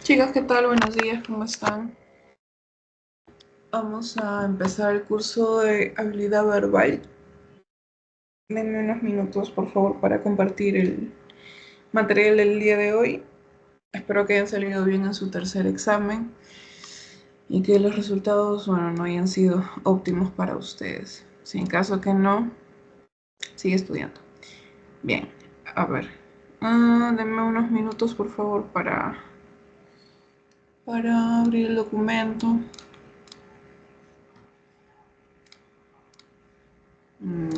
Chicas, ¿qué tal? Buenos días, ¿cómo están? Vamos a empezar el curso de habilidad verbal. Denme unos minutos, por favor, para compartir el material del día de hoy. Espero que hayan salido bien en su tercer examen y que los resultados, bueno, no hayan sido óptimos para ustedes. Si en caso que no, sigue estudiando. Bien, a ver. Denme unos minutos, por favor, para abrir el documento.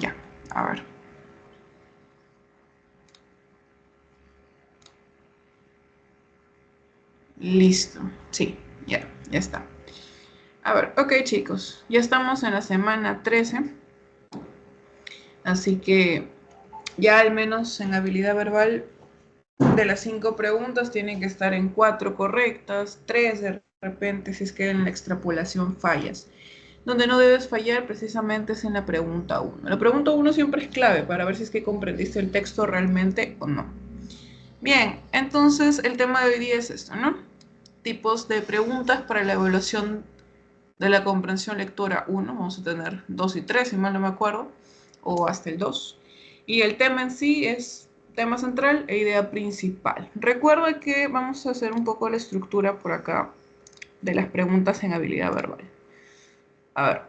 Ya, a ver. Listo. Sí, ya está. A ver, ok chicos, ya estamos en la semana 13, así que ya al menos en habilidad verbal de las 5 preguntas tienen que estar en 4 correctas, 3 de repente si es que en la extrapolación fallas. Donde no debes fallar precisamente es en la pregunta 1. La pregunta 1 siempre es clave para ver si es que comprendiste el texto realmente o no. Bien, entonces el tema de hoy día es esto, ¿no? Tipos de preguntas para la evaluación de la comprensión lectora 1, vamos a tener 2 y 3, si mal no me acuerdo, o hasta el 2. Y el tema en sí es tema central e idea principal. Recuerda que vamos a hacer un poco la estructura por acá de las preguntas en habilidad verbal. A ver,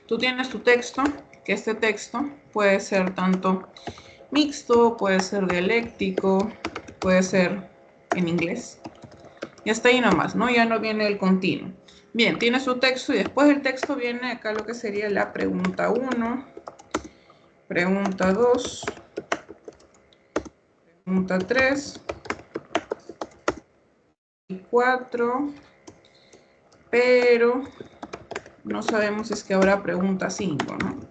tú tienes tu texto, que este texto puede ser tanto mixto, puede ser dialéctico, puede ser en inglés. Y hasta ahí nomás, ¿no? Ya no viene el continuo. Bien, tiene su texto y después del texto viene acá lo que sería la pregunta 1, pregunta 2, pregunta 3 y 4, pero no sabemos si es que habrá pregunta 5, ¿no?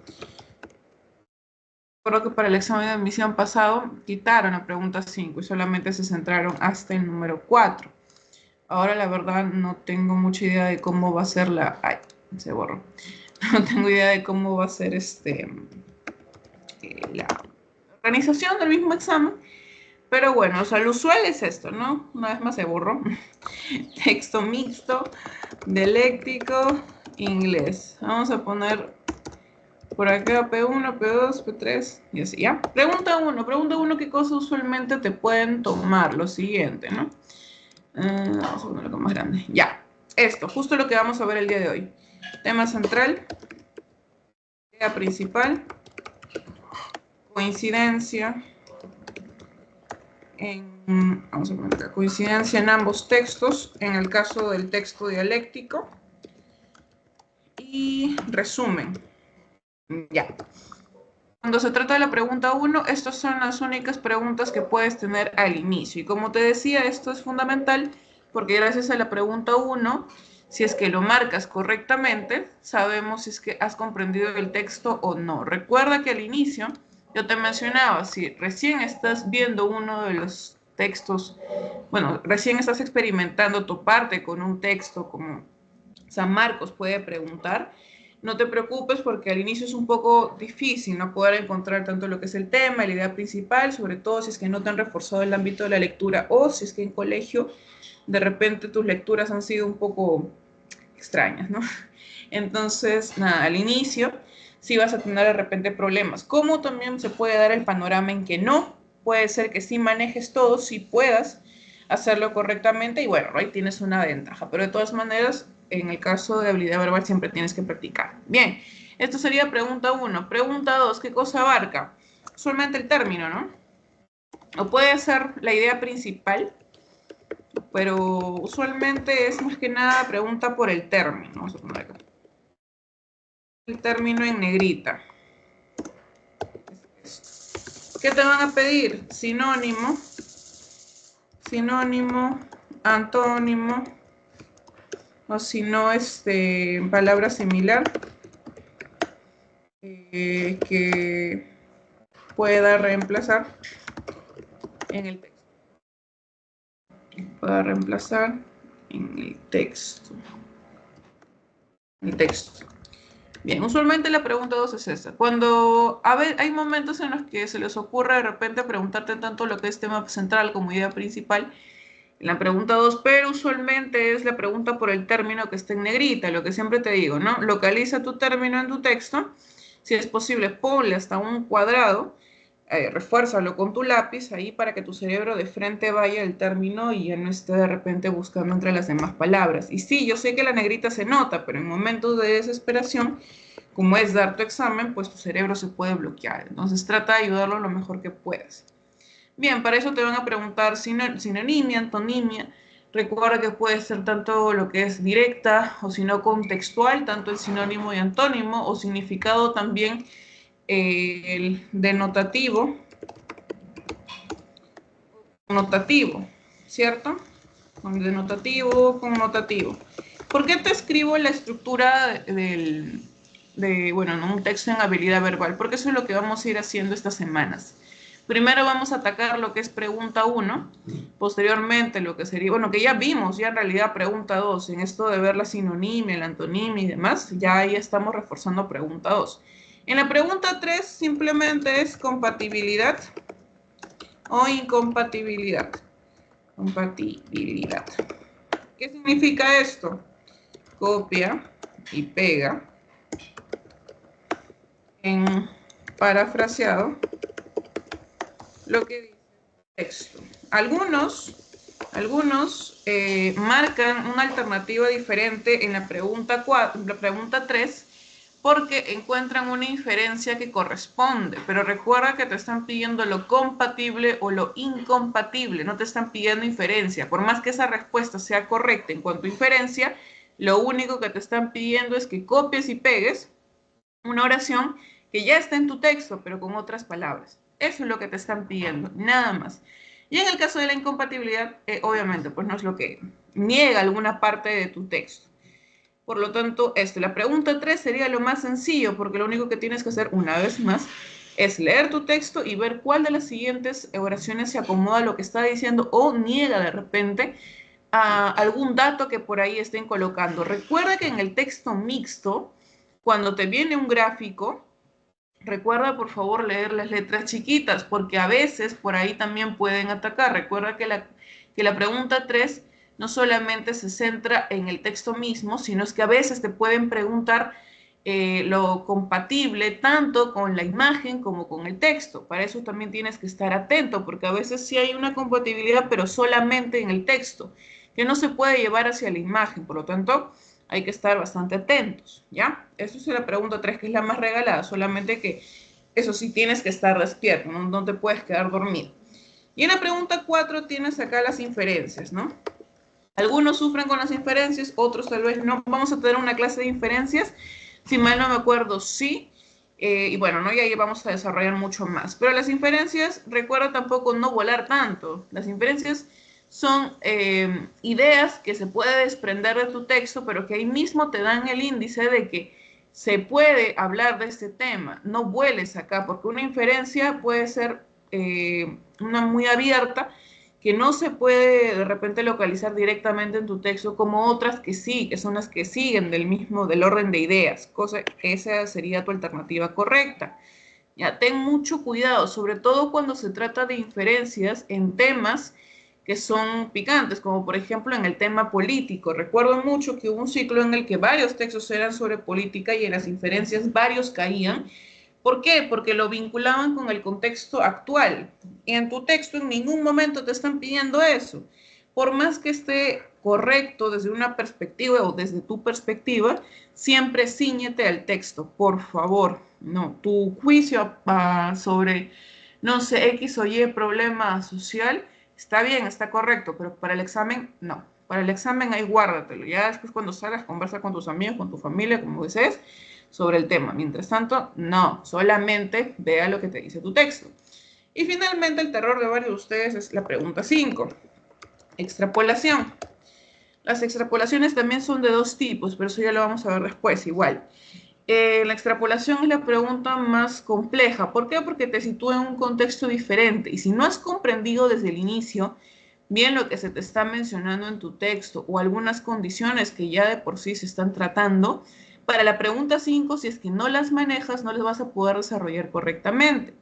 Creo que para el examen de admisión pasado quitaron la pregunta 5 y solamente se centraron hasta el número 4. Ahora la verdad no tengo mucha idea de cómo va a ser la... Ay, se borró. No tengo idea de cómo va a ser la organización del mismo examen. Pero bueno, o sea, lo usual es esto, ¿no? Una vez más se borró. Texto mixto, dialéctico, inglés. Vamos a poner por acá P1, P2, P3 y así, ¿ya? Pregunta 1, ¿qué cosas usualmente te pueden tomar? Lo siguiente, ¿no? Vamos a ponerlo algo más grande. Ya, esto, justo lo que vamos a ver el día de hoy. Tema central, idea principal, coincidencia, vamos a poner acá, coincidencia en ambos textos, en el caso del texto dialéctico, y resumen. Ya. Cuando se trata de la pregunta 1, estas son las únicas preguntas que puedes tener al inicio. Y como te decía, esto es fundamental porque gracias a la pregunta 1, si es que lo marcas correctamente, sabemos si es que has comprendido el texto o no. Recuerda que al inicio yo te mencionaba, si recién estás viendo uno de los textos, bueno, recién estás experimentando tu parte con un texto como San Marcos puede preguntar, no te preocupes porque al inicio es un poco difícil no poder encontrar tanto lo que es el tema, la idea principal, sobre todo si es que no te han reforzado el ámbito de la lectura o si es que en colegio de repente tus lecturas han sido un poco extrañas, ¿no? Entonces, nada, al inicio sí vas a tener de repente problemas. ¿Cómo también se puede dar el panorama en que no? Puede ser que sí manejes todo, sí puedas hacerlo correctamente y bueno, ahí tienes una ventaja, pero de todas maneras, en el caso de habilidad verbal siempre tienes que practicar. Bien, esto sería pregunta 1. Pregunta 2, ¿qué cosa abarca? Solamente el término, ¿no? O puede ser la idea principal, pero usualmente es más que nada pregunta por el término. Vamos a poner acá. El término en negrita. ¿Qué te van a pedir? Sinónimo, sinónimo, antónimo, o si no, palabra similar que pueda reemplazar en el texto. Pueda reemplazar en el texto. El texto. Bien, usualmente la pregunta 2 es esta. Cuando hay momentos en los que se les ocurre de repente preguntarte tanto lo que es tema central como idea principal, En la pregunta 2, pero usualmente es la pregunta por el término que está en negrita, lo que siempre te digo, ¿no? Localiza tu término en tu texto, si es posible, ponle hasta un cuadrado, refuérzalo con tu lápiz ahí para que tu cerebro de frente vaya al término y ya no esté de repente buscando entre las demás palabras. Y sí, yo sé que la negrita se nota, pero en momentos de desesperación, como es dar tu examen, pues tu cerebro se puede bloquear. Entonces trata de ayudarlo lo mejor que puedas. Bien, para eso te van a preguntar sinonimia, antonimia. Recuerda que puede ser tanto lo que es directa o si no contextual, tanto el sinónimo y antónimo, o significado también el denotativo, notativo, ¿cierto? Con denotativo, connotativo. ¿Por qué te escribo la estructura bueno, ¿no? Un texto en habilidad verbal? Porque eso es lo que vamos a ir haciendo estas semanas. Primero vamos a atacar lo que es pregunta 1, posteriormente lo que sería, bueno, que ya vimos, ya en realidad pregunta 2, en esto de ver la sinonimia, la antonimia y demás, ya ahí estamos reforzando pregunta 2. En la pregunta 3 simplemente es compatibilidad o incompatibilidad. Compatibilidad. ¿Qué significa esto? Copia y pega en parafraseado lo que dice el texto. Algunos marcan una alternativa diferente en la pregunta 3 porque encuentran una inferencia que corresponde, pero recuerda que te están pidiendo lo compatible o lo incompatible, no te están pidiendo inferencia. Por más que esa respuesta sea correcta en cuanto a inferencia, lo único que te están pidiendo es que copies y pegues una oración que ya está en tu texto, pero con otras palabras. Eso es lo que te están pidiendo, nada más. Y en el caso de la incompatibilidad, obviamente, pues no es lo que niega alguna parte de tu texto. Por lo tanto, la pregunta 3 sería lo más sencillo, porque lo único que tienes que hacer una vez más es leer tu texto y ver cuál de las siguientes oraciones se acomoda a lo que está diciendo o niega de repente a algún dato que por ahí estén colocando. Recuerda que en el texto mixto, cuando te viene un gráfico, recuerda por favor leer las letras chiquitas, porque a veces por ahí también pueden atacar. Recuerda que la pregunta 3 no solamente se centra en el texto mismo, sino es que a veces te pueden preguntar lo compatible tanto con la imagen como con el texto. Para eso también tienes que estar atento, porque a veces sí hay una compatibilidad, pero solamente en el texto, que no se puede llevar hacia la imagen. Por lo tanto, hay que estar bastante atentos, ¿ya? Eso es la pregunta 3, que es la más regalada, solamente que eso sí tienes que estar despierto, no te puedes quedar dormido. Y en la pregunta 4 tienes acá las inferencias, ¿no? Algunos sufren con las inferencias, otros tal vez no. Vamos a tener una clase de inferencias, si mal no me acuerdo, sí. Y bueno, ¿no? Y ahí vamos a desarrollar mucho más. Pero las inferencias, recuerda tampoco no volar tanto. Las inferencias son ideas que se puede desprender de tu texto, pero que ahí mismo te dan el índice de que se puede hablar de este tema. No vueles acá, porque una inferencia puede ser una muy abierta, que no se puede de repente localizar directamente en tu texto, como otras que sí, que son las que siguen del orden de ideas, cosa que esa sería tu alternativa correcta. Ya, ten mucho cuidado, sobre todo cuando se trata de inferencias en temas que son picantes, como por ejemplo en el tema político. Recuerdo mucho que hubo un ciclo en el que varios textos eran sobre política y en las inferencias varios caían. ¿Por qué? Porque lo vinculaban con el contexto actual. Y en tu texto en ningún momento te están pidiendo eso. Por más que esté correcto desde una perspectiva o desde tu perspectiva, siempre cíñete al texto, por favor. No, tu juicio sobre, no sé, X o Y problema social, está bien, está correcto, pero para el examen, no. Para el examen ahí guárdatelo. Ya después cuando salgas, conversa con tus amigos, con tu familia, como desees, sobre el tema. Mientras tanto, no, solamente vea lo que te dice tu texto. Y finalmente, el terror de varios de ustedes es la pregunta 5. Extrapolación. Las extrapolaciones también son de dos tipos, pero eso ya lo vamos a ver después, igual. La extrapolación es la pregunta más compleja. ¿Por qué? Porque te sitúa en un contexto diferente. Y si no has comprendido desde el inicio bien lo que se te está mencionando en tu texto o algunas condiciones que ya de por sí se están tratando, para la pregunta 5, si es que no las manejas, no las vas a poder desarrollar correctamente.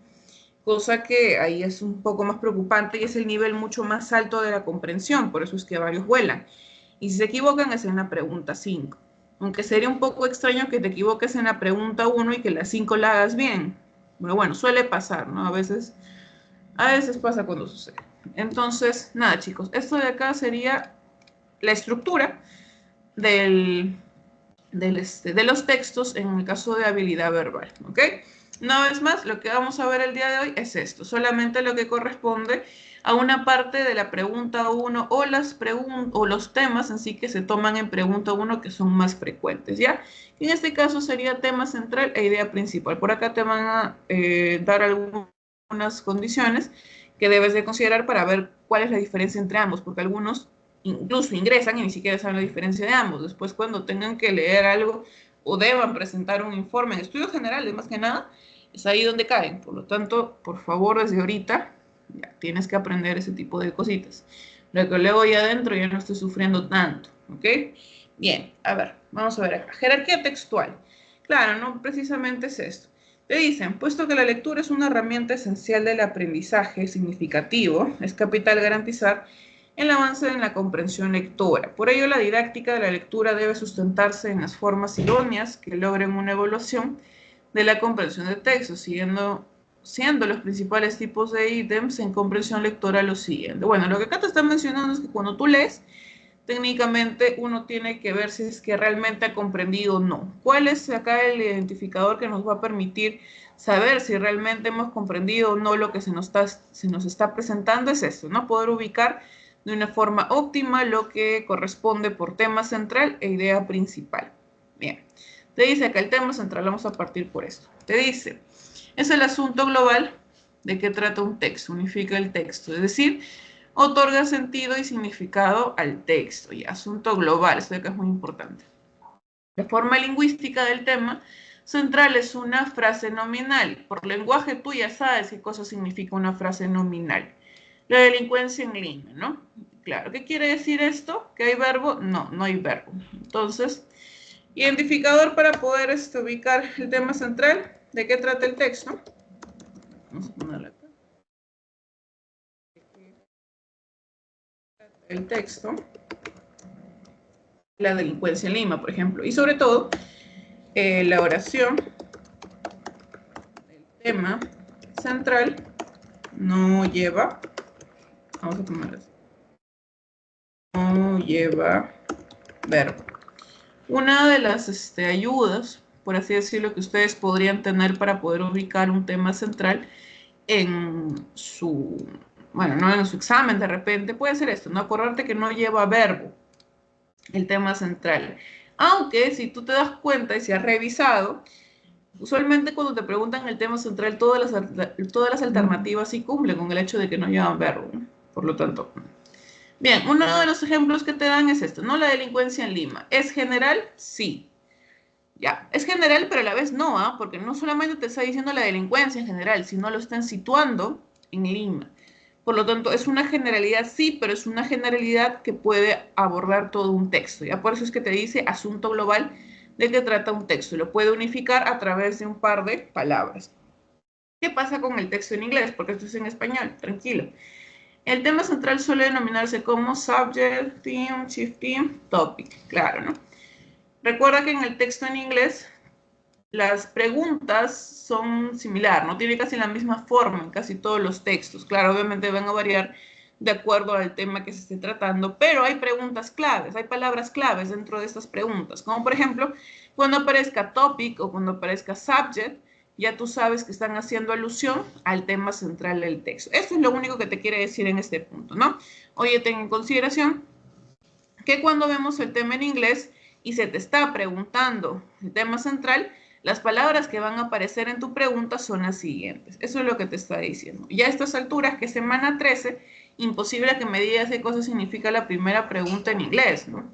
cosa que ahí es un poco más preocupante y es el nivel mucho más alto de la comprensión, por eso es que varios vuelan. Y si se equivocan es en la pregunta 5. Aunque sería un poco extraño que te equivoques en la pregunta 1 y que la 5 la hagas bien. Pero bueno, suele pasar, ¿no? A veces pasa cuando sucede. Entonces, nada, chicos, esto de acá sería la estructura de los textos en el caso de habilidad verbal, ¿ok? Una vez más, lo que vamos a ver el día de hoy es esto, solamente lo que corresponde a una parte de la pregunta 1 o, o los temas en sí que se toman en pregunta 1 que son más frecuentes, ¿ya? En este caso sería tema central e idea principal. Por acá te van a dar algunas condiciones que debes de considerar para ver cuál es la diferencia entre ambos, porque algunos incluso ingresan y ni siquiera saben la diferencia de ambos. Después, cuando tengan que leer algo o deban presentar un informe en estudios generales, más que nada, es ahí donde caen. Por lo tanto, por favor, desde ahorita ya tienes que aprender ese tipo de cositas. Lo que luego ya adentro ya no estoy sufriendo tanto, ¿ok? Bien, a ver, vamos a ver acá. Jerarquía textual. Claro, no precisamente es esto. Te dicen, puesto que la lectura es una herramienta esencial del aprendizaje significativo, es capital garantizar el avance en la comprensión lectora. Por ello, la didáctica de la lectura debe sustentarse en las formas idóneas que logren una evaluación de la comprensión de textos, siendo los principales tipos de ítems en comprensión lectora los siguientes. Bueno, lo que acá te está mencionando es que cuando tú lees, técnicamente uno tiene que ver si es que realmente ha comprendido o no. ¿Cuál es acá el identificador que nos va a permitir saber si realmente hemos comprendido o no lo que se nos está presentando? Es esto, ¿no? Poder ubicar de una forma óptima lo que corresponde por tema central e idea principal. Bien, te dice acá el tema central, vamos a partir por esto. Te dice, es el asunto global de qué trata un texto, unifica el texto, es decir, otorga sentido y significado al texto, y asunto global, esto de acá es muy importante. La forma lingüística del tema central es una frase nominal. Por lenguaje tú ya sabes qué cosa significa una frase nominal. La delincuencia en línea, ¿no? Claro, ¿qué quiere decir esto? ¿Que hay verbo? No, no hay verbo. Entonces, identificador para poder ubicar el tema central. ¿De qué trata el texto? Vamos a ponerlo acá. El texto, la delincuencia en Lima, por ejemplo, y sobre todo la oración, el tema central no lleva, vamos a tomar así, no lleva verbo. Una de las ayudas, por así decirlo, que ustedes podrían tener para poder ubicar un tema central en su, bueno, no en su examen de repente, puede ser esto, ¿no? Acordarte que no lleva verbo el tema central. Aunque si tú te das cuenta y si has revisado, usualmente cuando te preguntan el tema central, todas las alternativas sí cumplen con el hecho de que no llevan verbo, ¿no? Por lo tanto, bien, uno de los ejemplos que te dan es esto, ¿no? La delincuencia en Lima. ¿Es general? Sí. Ya, es general, pero a la vez no, ¿ah? Porque no solamente te está diciendo la delincuencia en general, sino lo están situando en Lima. Por lo tanto, es una generalidad, sí, pero es una generalidad que puede abordar todo un texto. Ya por eso es que te dice asunto global de qué trata un texto. Lo puede unificar a través de un par de palabras. ¿Qué pasa con el texto en inglés? Porque esto es en español, tranquilo. El tema central suele denominarse como subject, theme, chief theme, topic. Claro, ¿no? Recuerda que en el texto en inglés las preguntas son similares, no tiene casi la misma forma en casi todos los textos. Claro, obviamente van a variar de acuerdo al tema que se esté tratando, pero hay preguntas claves, hay palabras claves dentro de estas preguntas, como por ejemplo, cuando aparezca topic o cuando aparezca subject, ya tú sabes que están haciendo alusión al tema central del texto. Esto es lo único que te quiere decir en este punto, ¿no? Oye, ten en consideración que cuando vemos el tema en inglés y se te está preguntando el tema central, las palabras que van a aparecer en tu pregunta son las siguientes. Eso es lo que te está diciendo. Ya a estas alturas, que semana 13, imposible que me digas qué cosa significa la primera pregunta en inglés, ¿no?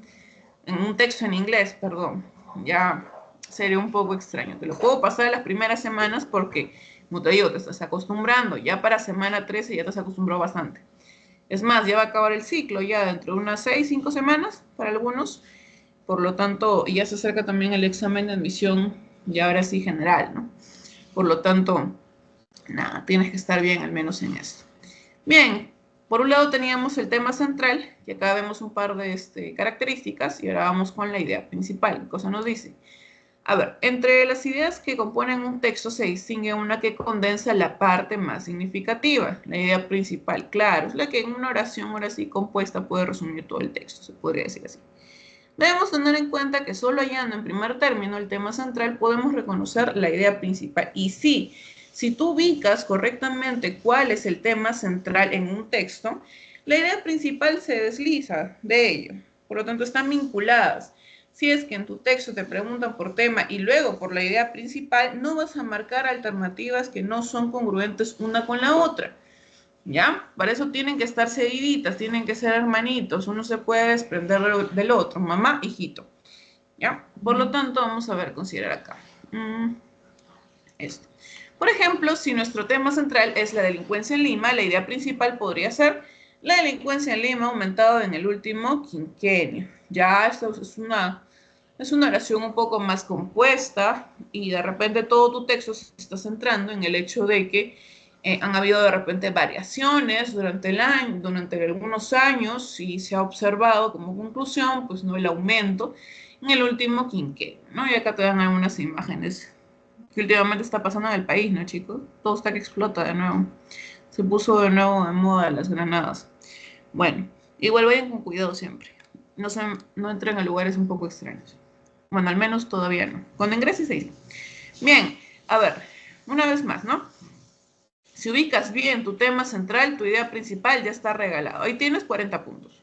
En un texto en inglés, perdón. Ya sería un poco extraño. Te lo puedo pasar a las primeras semanas porque, como te digo, te estás acostumbrando. Ya para semana 13 ya te has acostumbrado bastante. Es más, ya va a acabar el ciclo ya dentro de unas 6, 5 semanas para algunos. Por lo tanto, ya se acerca también el examen de admisión, ya ahora sí general, ¿no? Por lo tanto, Nada, tienes que estar bien al menos en esto. Bien, por un lado teníamos el tema central, que acá vemos un par de características, y ahora vamos con la idea principal. ¿Qué cosa nos dice? A ver, entre las ideas que componen un texto se distingue una que condensa la parte más significativa, la idea principal, claro, es la que en una oración ahora sí compuesta puede resumir todo el texto, se podría decir así. Debemos tener en cuenta que solo hallando en primer término el tema central podemos reconocer la idea principal. Y sí, si tú ubicas correctamente cuál es el tema central en un texto, la idea principal se desliza de ello. Por lo tanto, están vinculadas. Si es que en tu texto te preguntan por tema y luego por la idea principal, no vas a marcar alternativas que no son congruentes una con la otra. ¿Ya? Para eso tienen que estar seguiditas, tienen que ser hermanitos, uno se puede desprender del otro, mamá, hijito, ¿ya? Por lo tanto, vamos a ver, considerar acá. Esto. Por ejemplo, si nuestro tema central es la delincuencia en Lima, la idea principal podría ser la delincuencia en Lima ha aumentado en el último quinquenio. Ya esto es una oración un poco más compuesta y de repente todo tu texto se está centrando en el hecho de que han habido de repente variaciones durante el año, durante algunos años y se ha observado como conclusión, pues no el aumento en el último quinquenio, ¿no? Y acá te dan algunas imágenes que últimamente está pasando en el país, ¿no, chicos? Todo está que explota de nuevo. Se puso de nuevo de moda las granadas. Bueno, igual vayan con cuidado siempre. No entren a lugares un poco extraños. Bueno, al menos todavía no. Cuando ingreses se dice. Bien, a ver, una vez más, ¿no? Si ubicas bien tu tema central, tu idea principal ya está regalado. Ahí tienes 40 puntos.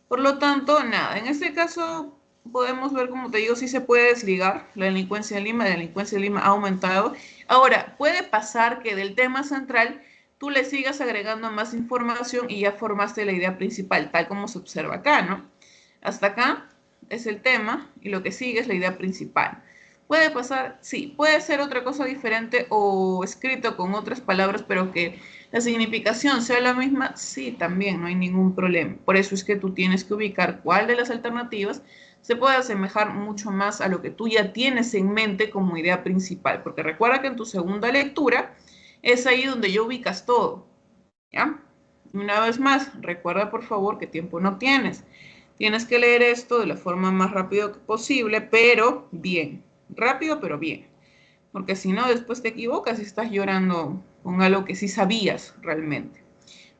Por lo tanto, nada, en este caso podemos ver, como te digo, si se puede desligar la delincuencia en Lima. La delincuencia en Lima ha aumentado. Ahora, puede pasar que del tema central tú le sigas agregando más información y ya formaste la idea principal, tal como se observa acá, ¿no? Hasta acá es el tema y lo que sigue es la idea principal. ¿Puede pasar? Sí. ¿Puede ser otra cosa diferente o escrito con otras palabras, pero que la significación sea la misma? Sí, también, no hay ningún problema. Por eso es que tú tienes que ubicar cuál de las alternativas se puede asemejar mucho más a lo que tú ya tienes en mente como idea principal. Porque recuerda que en tu segunda lectura es ahí donde ya ubicas todo, ¿ya? Una vez más, recuerda por favor que tiempo no tienes. Tienes que leer esto de la forma más rápido posible, pero bien. Rápido, pero bien. Porque si no, después te equivocas y estás llorando con algo que sí sabías realmente.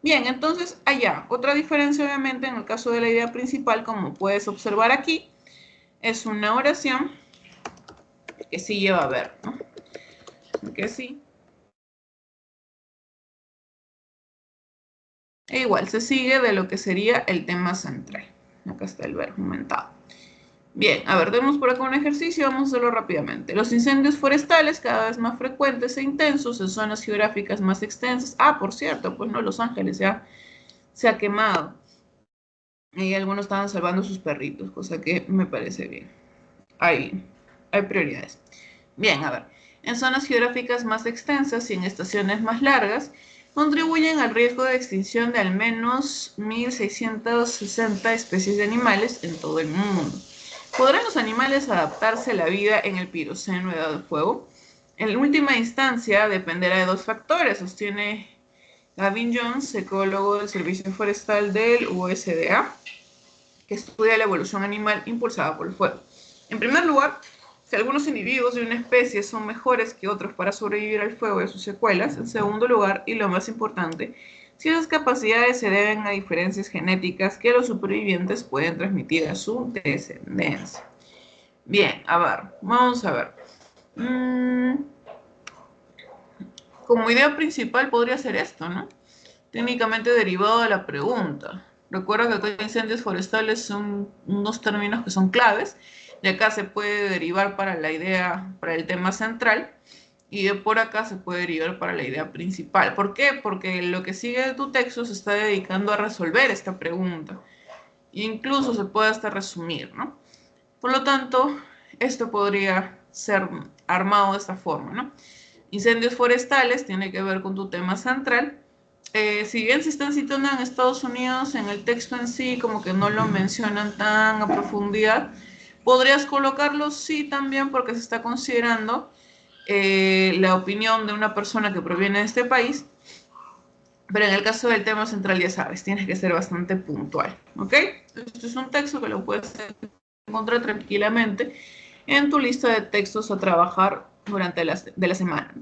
Bien, entonces allá. Otra diferencia, obviamente, en el caso de la idea principal, como puedes observar aquí, es una oración que sí lleva verbo, ¿no? Que sí. E igual, se sigue de lo que sería el tema central. Acá está el verbo aumentado. Bien, a ver, tenemos por acá un ejercicio, vamos a hacerlo rápidamente. Los incendios forestales cada vez más frecuentes e intensos en zonas geográficas más extensas. Ah, por cierto, pues no, Los Ángeles ya se ha quemado. Y algunos estaban salvando sus perritos, cosa que me parece bien. Hay prioridades. Bien, a ver. En zonas geográficas más extensas y en estaciones más largas, contribuyen al riesgo de extinción de al menos 1.660 especies de animales en todo el mundo. ¿Podrán los animales adaptarse a la vida en el Piroceno Edad de Fuego? En última instancia, dependerá de dos factores, sostiene Gavin Jones, ecólogo del Servicio Forestal del USDA, que estudia la evolución animal impulsada por el fuego. En primer lugar, si algunos individuos de una especie son mejores que otros para sobrevivir al fuego y a sus secuelas. En segundo lugar, y lo más importante, si esas capacidades se deben a diferencias genéticas que los supervivientes pueden transmitir a su descendencia. Bien, a ver, vamos a ver. Como idea principal podría ser esto, ¿no? Técnicamente derivado de la pregunta. Recuerda que acá incendios forestales son unos términos que son claves, y acá se puede derivar para la idea, para el tema central, y de por acá se puede derivar para la idea principal. ¿Por qué? Porque lo que sigue de tu texto se está dedicando a resolver esta pregunta. E incluso se puede hasta resumir, ¿no? Por lo tanto, esto podría ser armado de esta forma, ¿no? Incendios forestales tiene que ver con tu tema central. Si bien se están citando en Estados Unidos, en el texto en sí, como que no lo mencionan tan a profundidad, podrías colocarlo sí también porque se está considerando la opinión de una persona que proviene de este país, pero en el caso del tema central ya sabes, tienes que ser bastante puntual, ¿ok? Este es un texto que lo puedes encontrar tranquilamente en tu lista de textos a trabajar durante la semana.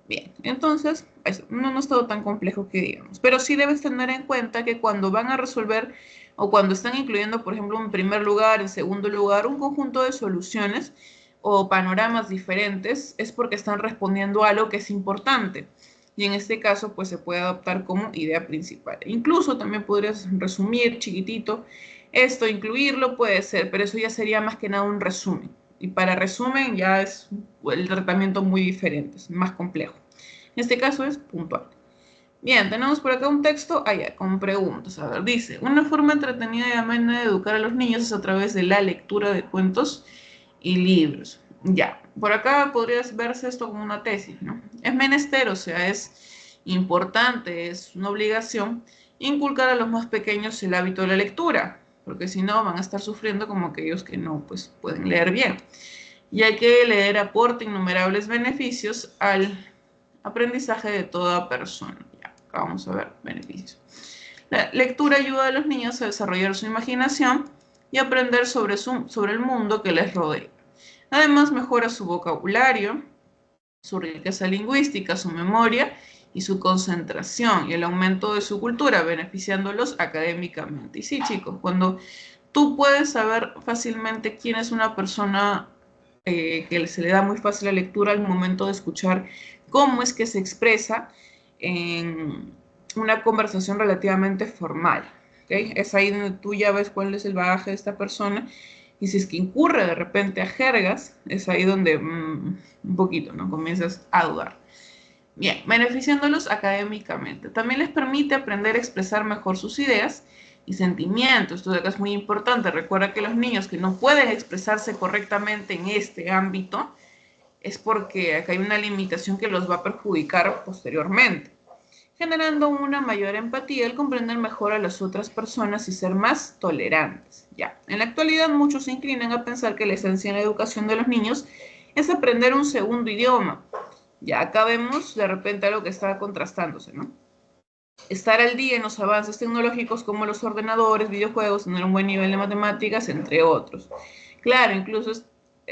Bien, entonces, eso, no es todo tan complejo que digamos, pero sí debes tener en cuenta que cuando van a resolver o cuando están incluyendo, por ejemplo, en primer lugar, en segundo lugar, un conjunto de soluciones o panoramas diferentes, es porque están respondiendo a algo que es importante. Y en este caso, pues se puede adoptar como idea principal. Incluso también podrías resumir chiquitito esto, incluirlo, puede ser, pero eso ya sería más que nada un resumen. Y para resumen ya es el tratamiento muy diferente, es más complejo. En este caso es puntual. Bien, tenemos por acá un texto, con preguntas. A ver, dice, una forma entretenida y amena de educar a los niños es a través de la lectura de cuentos y libros. Ya, por acá podrías verse esto como una tesis, ¿no? Es menester, o sea, es importante, es una obligación inculcar a los más pequeños el hábito de la lectura, porque si no van a estar sufriendo como aquellos que no, pues pueden leer bien. Ya que leer aporta innumerables beneficios al aprendizaje de toda persona. Ya, acá vamos a ver beneficios. La lectura ayuda a los niños a desarrollar su imaginación y aprender sobre el mundo que les rodea. Además, mejora su vocabulario, su riqueza lingüística, su memoria y su concentración y el aumento de su cultura, beneficiándolos académicamente. Y sí, chicos, cuando tú puedes saber fácilmente quién es una persona que se le da muy fácil la lectura al momento de escuchar cómo es que se expresa en una conversación relativamente formal. ¿Okay? Es ahí donde tú ya ves cuál es el bagaje de esta persona y si es que incurre de repente a jergas, es ahí donde un poquito, ¿no? Comienzas a dudar. Bien, beneficiándolos académicamente. También les permite aprender a expresar mejor sus ideas y sentimientos. Esto de acá es muy importante. Recuerda que los niños que no pueden expresarse correctamente en este ámbito es porque acá hay una limitación que los va a perjudicar posteriormente, generando una mayor empatía al comprender mejor a las otras personas y ser más tolerantes. Ya, en la actualidad muchos se inclinan a pensar que la esencia en la educación de los niños es aprender un segundo idioma. Ya acá vemos de repente algo que está contrastándose, ¿no? Estar al día en los avances tecnológicos como los ordenadores, videojuegos, tener un buen nivel de matemáticas, entre otros. Claro, incluso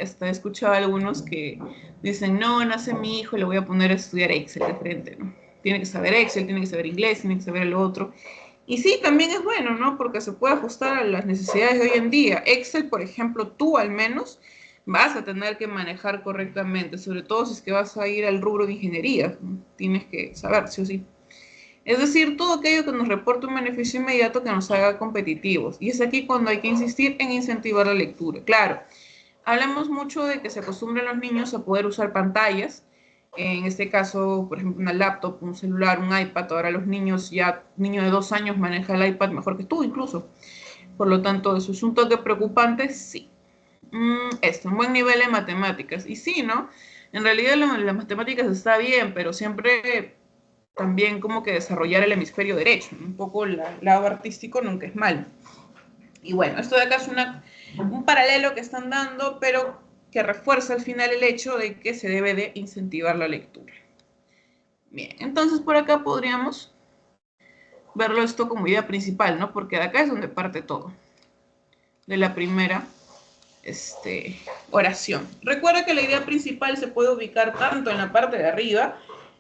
hasta he escuchado a algunos que dicen, no, nace mi hijo y le voy a poner a estudiar Excel de frente, ¿no? Tiene que saber Excel, tiene que saber inglés, tiene que saber el otro. Y sí, también es bueno, ¿no? Porque se puede ajustar a las necesidades de hoy en día. Excel, por ejemplo, tú al menos vas a tener que manejar correctamente, sobre todo si es que vas a ir al rubro de ingeniería, ¿no? Tienes que saber, sí o sí. Es decir, todo aquello que nos reporte un beneficio inmediato que nos haga competitivos. Y es aquí cuando hay que insistir en incentivar la lectura. Claro, hablamos mucho de que se acostumbren los niños a poder usar pantallas. En este caso, por ejemplo, una laptop, un celular, un iPad. Ahora los niños, ya un niño de 2 años maneja el iPad mejor que tú incluso. Por lo tanto, eso es un toque preocupante, sí. Un buen nivel en matemáticas. Y sí, ¿no? En realidad las matemáticas está bien, pero siempre también como que desarrollar el hemisferio derecho. Un poco el lado artístico nunca es malo. Y bueno, esto de acá es un paralelo que están dando, pero que refuerza al final el hecho de que se debe de incentivar la lectura. Bien, entonces por acá podríamos verlo esto como idea principal, ¿no? Porque de acá es donde parte todo, de la primera oración. Recuerda que la idea principal se puede ubicar tanto en la parte de arriba,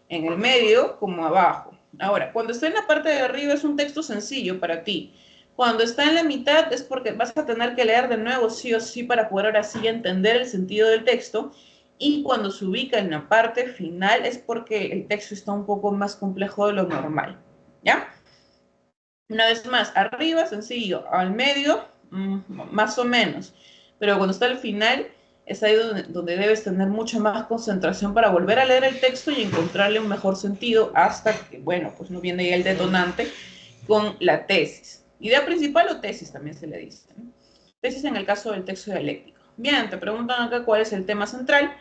en el medio, como abajo. Ahora, cuando está en la parte de arriba es un texto sencillo para ti. Cuando está en la mitad es porque vas a tener que leer de nuevo sí o sí para poder ahora sí entender el sentido del texto. Y cuando se ubica en la parte final es porque el texto está un poco más complejo de lo normal. ¿Ya? Una vez más, arriba sencillo, al medio más o menos. Pero cuando está al final es ahí donde debes tener mucha más concentración para volver a leer el texto y encontrarle un mejor sentido hasta que, bueno, pues no viene ya el detonante con la tesis. Idea principal o tesis también se le dice, ¿no? Tesis en el caso del texto dialéctico. Bien, te preguntan acá cuál es el tema central.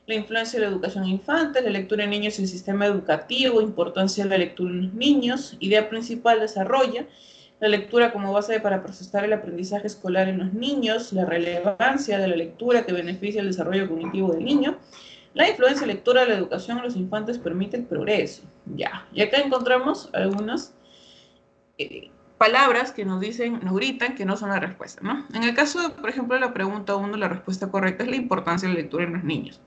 La influencia de la educación infantil, la lectura en niños y el sistema educativo, importancia de la lectura en los niños, idea principal desarrolla, la lectura como base para procesar el aprendizaje escolar en los niños, la relevancia de la lectura que beneficia el desarrollo cognitivo del niño, La influencia lectora de la educación en los infantes permite el progreso. Ya, y acá encontramos algunas palabras que nos dicen, nos gritan que no son la respuesta, ¿no? En el caso, por ejemplo, de la pregunta 1, la respuesta correcta es la importancia de la lectura en los niños.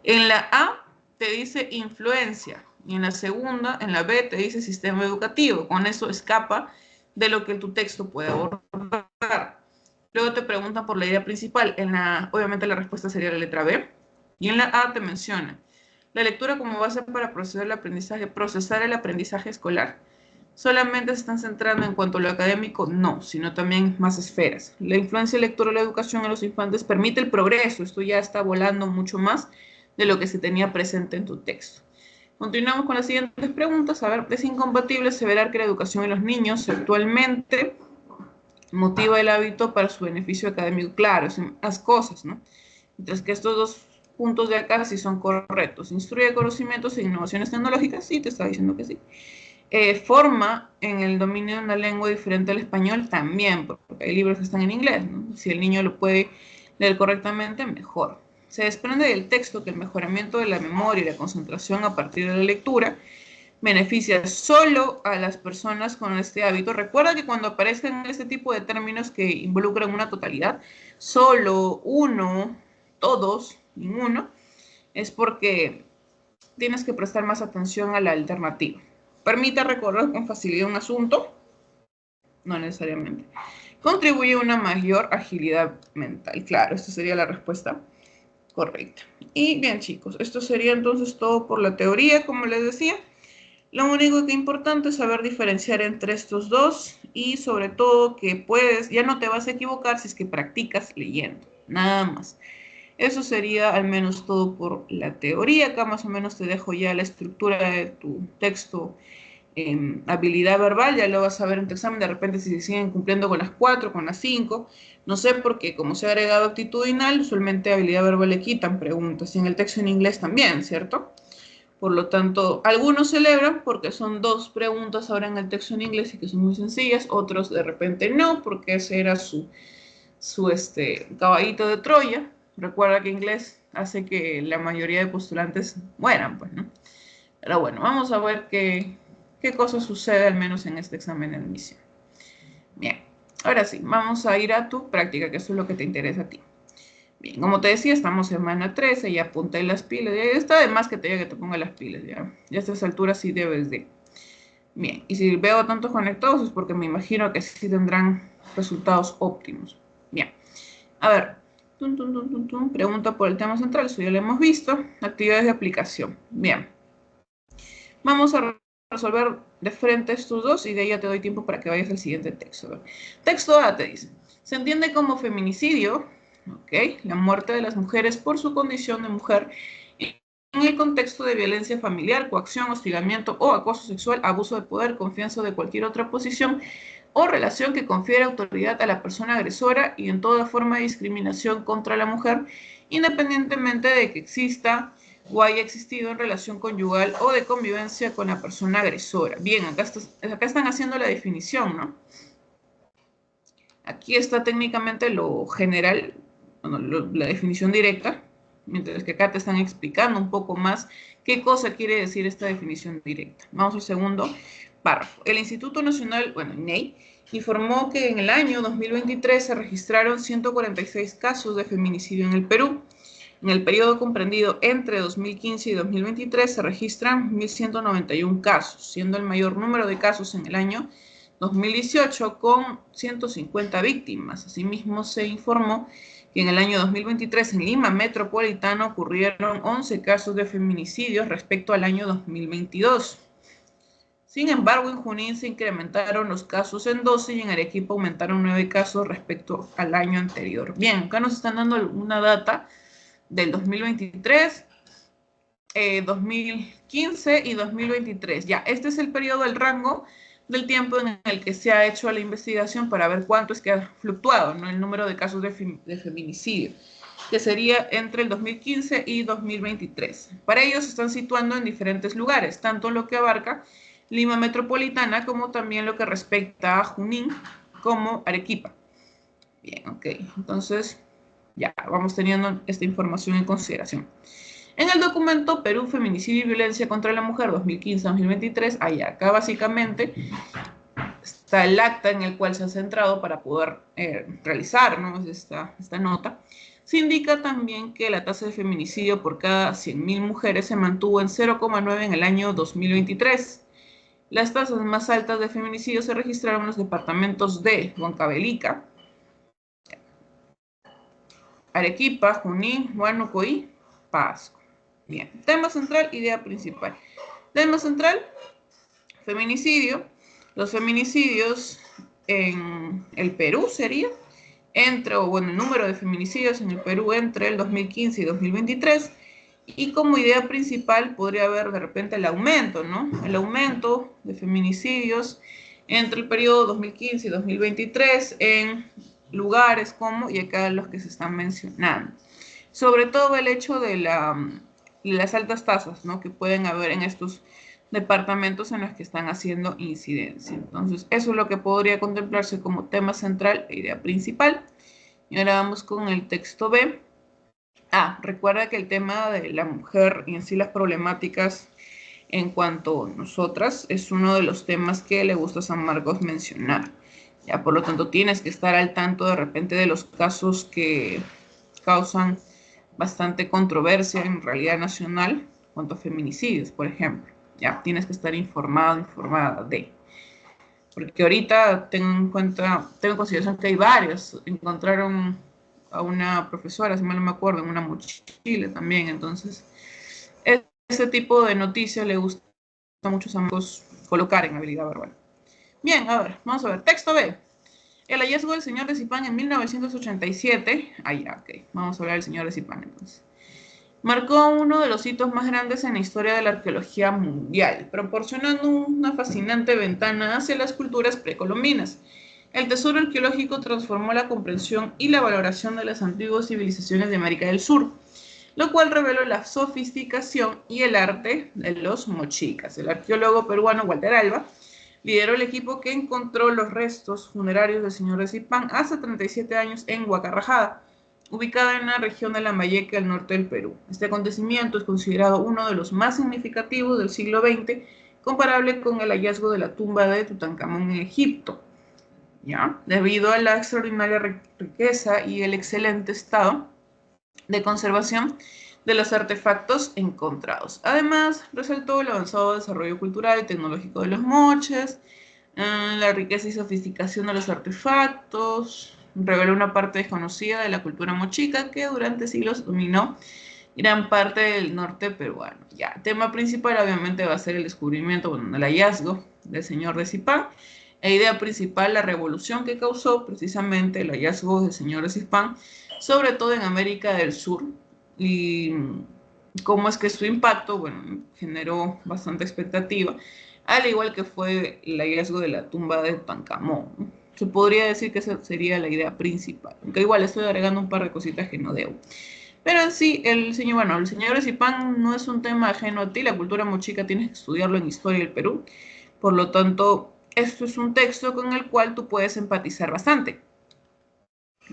En la A te dice influencia y en la segunda, en la B te dice sistema educativo. Con eso escapa de lo que tu texto puede abordar. Luego te preguntan por la idea principal. Obviamente la respuesta sería la letra B. Y en la A te menciona la lectura como base para procesar el aprendizaje escolar. Solamente se están centrando en cuanto a lo académico, no, sino también más esferas. La influencia lectora de la educación en los infantes permite el progreso. Esto ya está volando mucho más de lo que se tenía presente en tu texto. Continuamos con las siguientes preguntas. A ver, es incompatible aseverar que la educación en los niños actualmente motiva el hábito para su beneficio académico. Claro, son las cosas, ¿no? Mientras que estos dos puntos de acá sí son correctos. Instruye conocimientos e innovaciones tecnológicas, sí, te estaba diciendo que sí. Forma en el dominio de una lengua diferente al español también, porque hay libros que están en inglés, ¿no? Si el niño lo puede leer correctamente, mejor. Se desprende del texto que el mejoramiento de la memoria y la concentración a partir de la lectura beneficia solo a las personas con este hábito. Recuerda que cuando aparecen este tipo de términos que involucran una totalidad, solo, uno, todos, ninguno, es porque tienes que prestar más atención a la alternativa. Permite recordar con facilidad un asunto, no necesariamente. Contribuye a una mayor agilidad mental. Claro, esta sería la respuesta correcta. Y bien, chicos, esto sería entonces todo por la teoría, como les decía. Lo único que es importante es saber diferenciar entre estos dos y sobre todo que ya no te vas a equivocar si es que practicas leyendo, nada más. Eso sería al menos todo por la teoría. Acá más o menos te dejo ya la estructura de tu texto en habilidad verbal, ya lo vas a ver en tu examen, de repente si se siguen cumpliendo con las 4, con las 5, no sé, porque como se ha agregado actitudinal, usualmente habilidad verbal le quitan preguntas, y en el texto en inglés también, ¿cierto? Por lo tanto, algunos celebran porque son 2 preguntas ahora en el texto en inglés y que son muy sencillas, otros de repente no, porque ese era su caballito de Troya. Recuerda que inglés hace que la mayoría de postulantes mueran, pues, ¿no? Pero bueno, vamos a ver qué cosa sucede al menos en este examen de admisión. Bien, ahora sí, vamos a ir a tu práctica, que eso es lo que te interesa a ti. Bien, como te decía, estamos en semana 13, ya apunté las pilas, ya está de más que te diga que te ponga las pilas, ya a estas alturas sí debes de. Bien, y si veo tantos conectados es porque me imagino que sí tendrán resultados óptimos. Bien, a ver, pregunta por el tema central, eso ya lo hemos visto, actividades de aplicación. Bien, vamos a resolver de frente estos dos y de ahí ya te doy tiempo para que vayas al siguiente texto. Texto A te dice, se entiende como feminicidio, la muerte de las mujeres por su condición de mujer en el contexto de violencia familiar, coacción, hostigamiento o acoso sexual, abuso de poder, confianza o de cualquier otra posición o relación que confiere autoridad a la persona agresora y en toda forma de discriminación contra la mujer, independientemente de que exista o haya existido en relación conyugal o de convivencia con la persona agresora. Bien, acá están haciendo la definición, ¿no? Aquí está técnicamente lo general, bueno, la definición directa, mientras que acá te están explicando un poco más qué cosa quiere decir esta definición directa. Vamos al segundo párrafo. El Instituto Nacional, bueno, INEI, informó que en el año 2023 se registraron 146 casos de feminicidio en el Perú. En el periodo comprendido entre 2015 y 2023 se registran 1.191 casos, siendo el mayor número de casos en el año 2018 con 150 víctimas. Asimismo, se informó que en el año 2023 en Lima Metropolitana ocurrieron 11 casos de feminicidios respecto al año 2022. Sin embargo, en Junín se incrementaron los casos en 12 y en Arequipa aumentaron 9 casos respecto al año anterior. Bien, acá nos están dando una data del 2023, 2015 y 2023. Ya, este es el periodo, el rango del tiempo en el que se ha hecho la investigación para ver cuánto es que ha fluctuado, ¿no? El número de casos de feminicidio, que sería entre el 2015 y 2023. Para ello se están situando en diferentes lugares, tanto lo que abarca Lima Metropolitana como también lo que respecta a Junín como Arequipa. Bien, ok, entonces ya vamos teniendo esta información en consideración. En el documento Perú, Feminicidio y Violencia contra la Mujer 2015-2023, acá básicamente está el acta en el cual se ha centrado para poder realizar, ¿no?, esta nota. Se indica también que la tasa de feminicidio por cada 100.000 mujeres se mantuvo en 0,9 en el año 2023. Las tasas más altas de feminicidio se registraron en los departamentos de Huancavelica, Arequipa, Junín, Huánuco y Pasco. Bien, tema central, idea principal. Tema central, feminicidio. Los feminicidios en el Perú sería el número de feminicidios en el Perú entre el 2015 y 2023. Y como idea principal podría haber de repente el aumento, ¿no? El aumento de feminicidios entre el periodo 2015 y 2023 en lugares como, y acá los que se están mencionando. Sobre todo el hecho de las altas tasas, ¿no?, que pueden haber en estos departamentos en los que están haciendo incidencia. Entonces, eso es lo que podría contemplarse como tema central e idea principal. Y ahora vamos con el texto B. Recuerda que el tema de la mujer y en sí las problemáticas en cuanto a nosotras es uno de los temas que le gusta a San Marcos mencionar. Ya, por lo tanto, tienes que estar al tanto de repente de los casos que causan bastante controversia en realidad nacional en cuanto a feminicidios, por ejemplo. Ya, tienes que estar informada de. Porque ahorita tengo en consideración que hay varios. Encontraron a una profesora, si mal no me acuerdo, en una mochila también. Entonces, ese tipo de noticias le gusta a muchos amigos colocar en habilidad verbal. Bien, a ver, vamos a ver. Texto B. El hallazgo del señor de Zipán en 1987. Ok. Vamos a hablar del señor de Zipán entonces. Marcó uno de los hitos más grandes en la historia de la arqueología mundial, proporcionando una fascinante ventana hacia las culturas precolombinas. El tesoro arqueológico transformó la comprensión y la valoración de las antiguas civilizaciones de América del Sur, lo cual reveló la sofisticación y el arte de los mochicas. El arqueólogo peruano Walter Alba lideró el equipo que encontró los restos funerarios del señor de Zipán hace 37 años en Huacarrajada, ubicada en la región de Lambayeque, al norte del Perú. Este acontecimiento es considerado uno de los más significativos del siglo XX, comparable con el hallazgo de la tumba de Tutankamón en Egipto, ¿ya?, debido a la extraordinaria riqueza y el excelente estado de conservación de los artefactos encontrados. Además, resaltó el avanzado desarrollo cultural y tecnológico de los moches, la riqueza y sofisticación de los artefactos, reveló una parte desconocida de la cultura mochica que durante siglos dominó gran parte del norte peruano. Ya, tema principal obviamente va a ser el descubrimiento, el hallazgo del señor de Zipán. La idea principal, la revolución que causó precisamente el hallazgo del señor de Zipán, sobre todo en América del Sur, y cómo es que su impacto, generó bastante expectativa, al igual que fue el hallazgo de la tumba de Tutankamón, ¿no? Se podría decir que esa sería la idea principal, aunque igual estoy agregando un par de cositas que no debo. Pero en sí, el señor de Zipán no es un tema ajeno a ti. La cultura mochica tienes que estudiarlo en Historia del Perú. Por lo tanto, esto es un texto con el cual tú puedes empatizar bastante.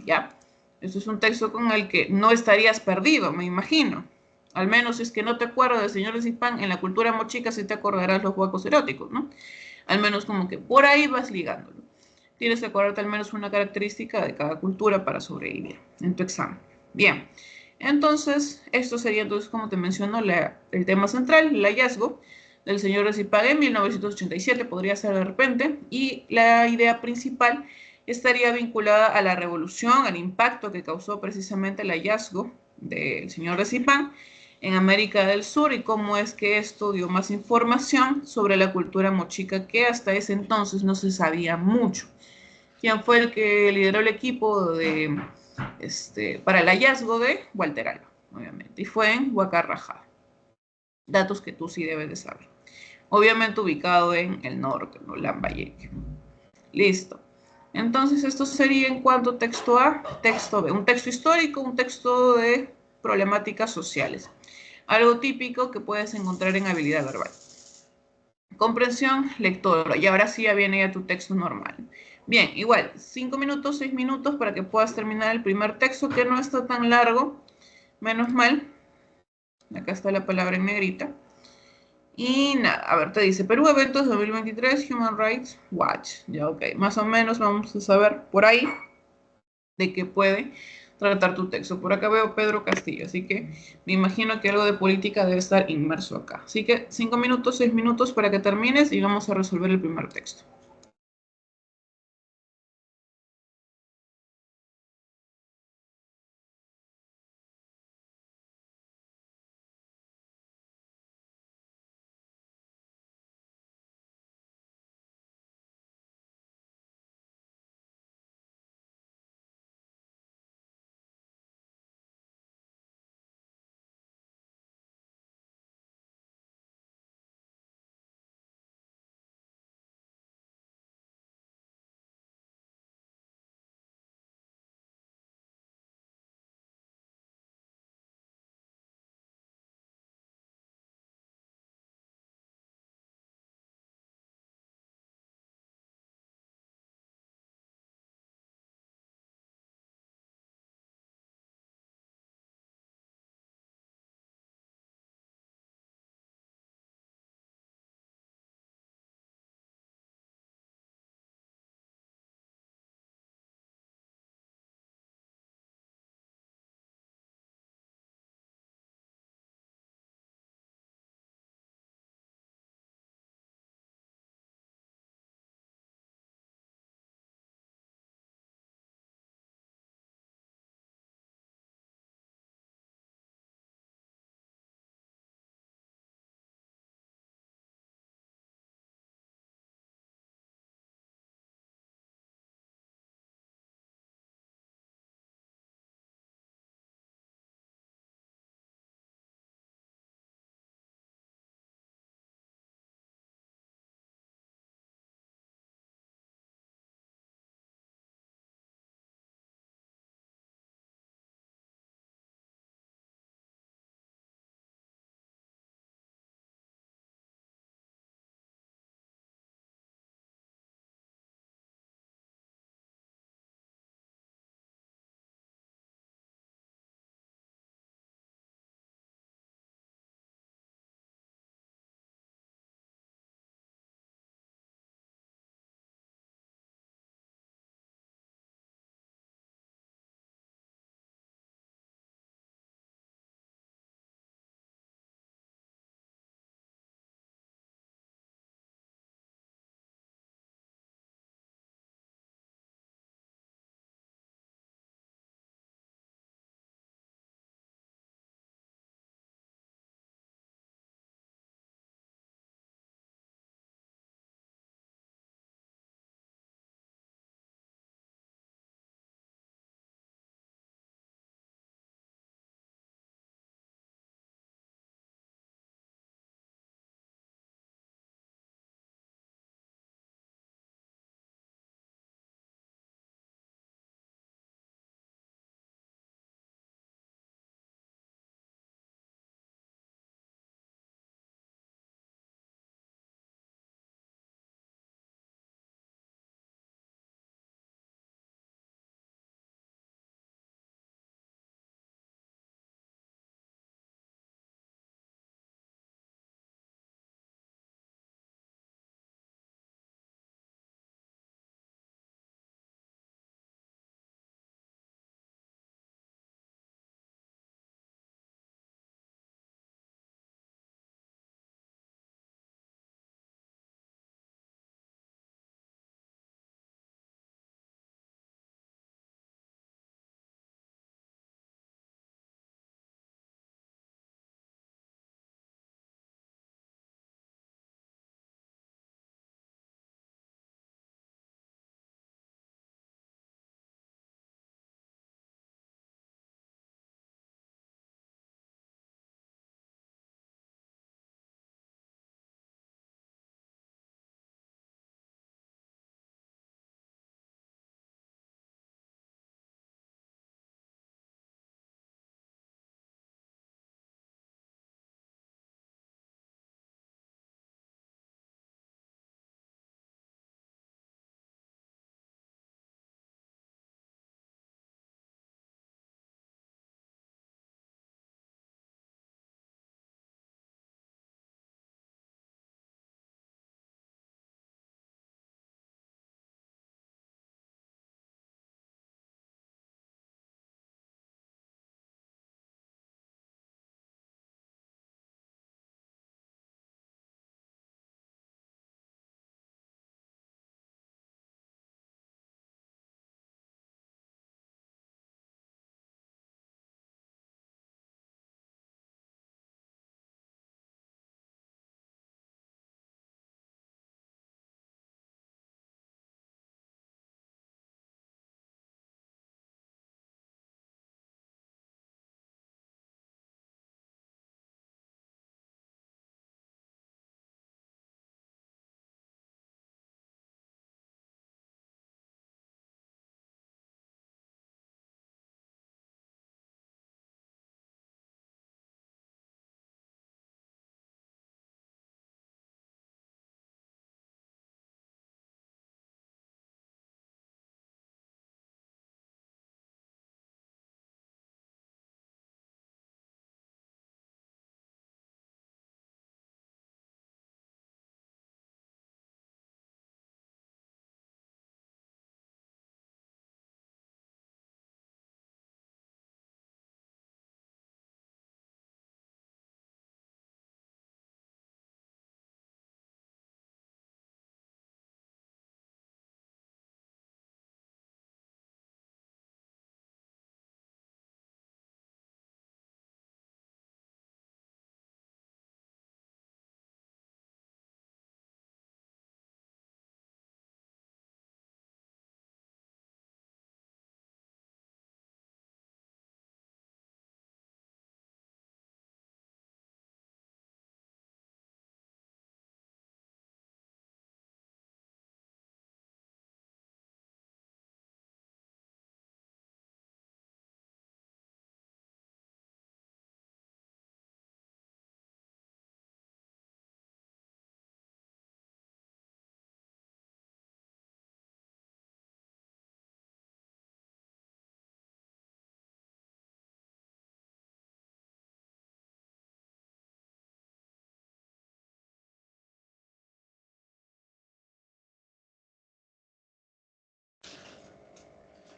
¿Ya? Esto es un texto con el que no estarías perdido, me imagino. Al menos si es que no te acuerdas del señor de Zipán, en la cultura mochica sí te acordarás los huecos eróticos, ¿no? Al menos como que por ahí vas ligándolo. Tienes que acordarte al menos una característica de cada cultura para sobrevivir en tu examen. Bien, entonces esto sería entonces, como te menciono, el tema central, el hallazgo del señor de Zipán en 1987, podría ser de repente, y la idea principal estaría vinculada a la revolución, al impacto que causó precisamente el hallazgo del señor de Zipán en América del Sur y cómo es que esto dio más información sobre la cultura mochica que hasta ese entonces no se sabía mucho. ¿Quién fue el que lideró el equipo para el hallazgo de Walter Alba, obviamente? Y fue en Huacarrajada. Datos que tú sí debes de saber. Obviamente ubicado en el norte, ¿no? Lambayeque. Listo. Entonces esto sería en cuanto a texto A, texto B. Un texto histórico, un texto de problemáticas sociales. Algo típico que puedes encontrar en habilidad verbal. Comprensión, lectora. Y ahora sí ya viene ya tu texto normal. Bien, igual, 5 minutos, 6 minutos para que puedas terminar el primer texto, que no está tan largo, menos mal. Acá está la palabra en negrita. Y nada, a ver, te dice Perú Eventos 2023 Human Rights Watch. Ya, ok. Más o menos vamos a saber por ahí de qué puede tratar tu texto. Por acá veo Pedro Castillo, así que me imagino que algo de política debe estar inmerso acá. Así que 5 minutos, 6 minutos para que termines y vamos a resolver el primer texto.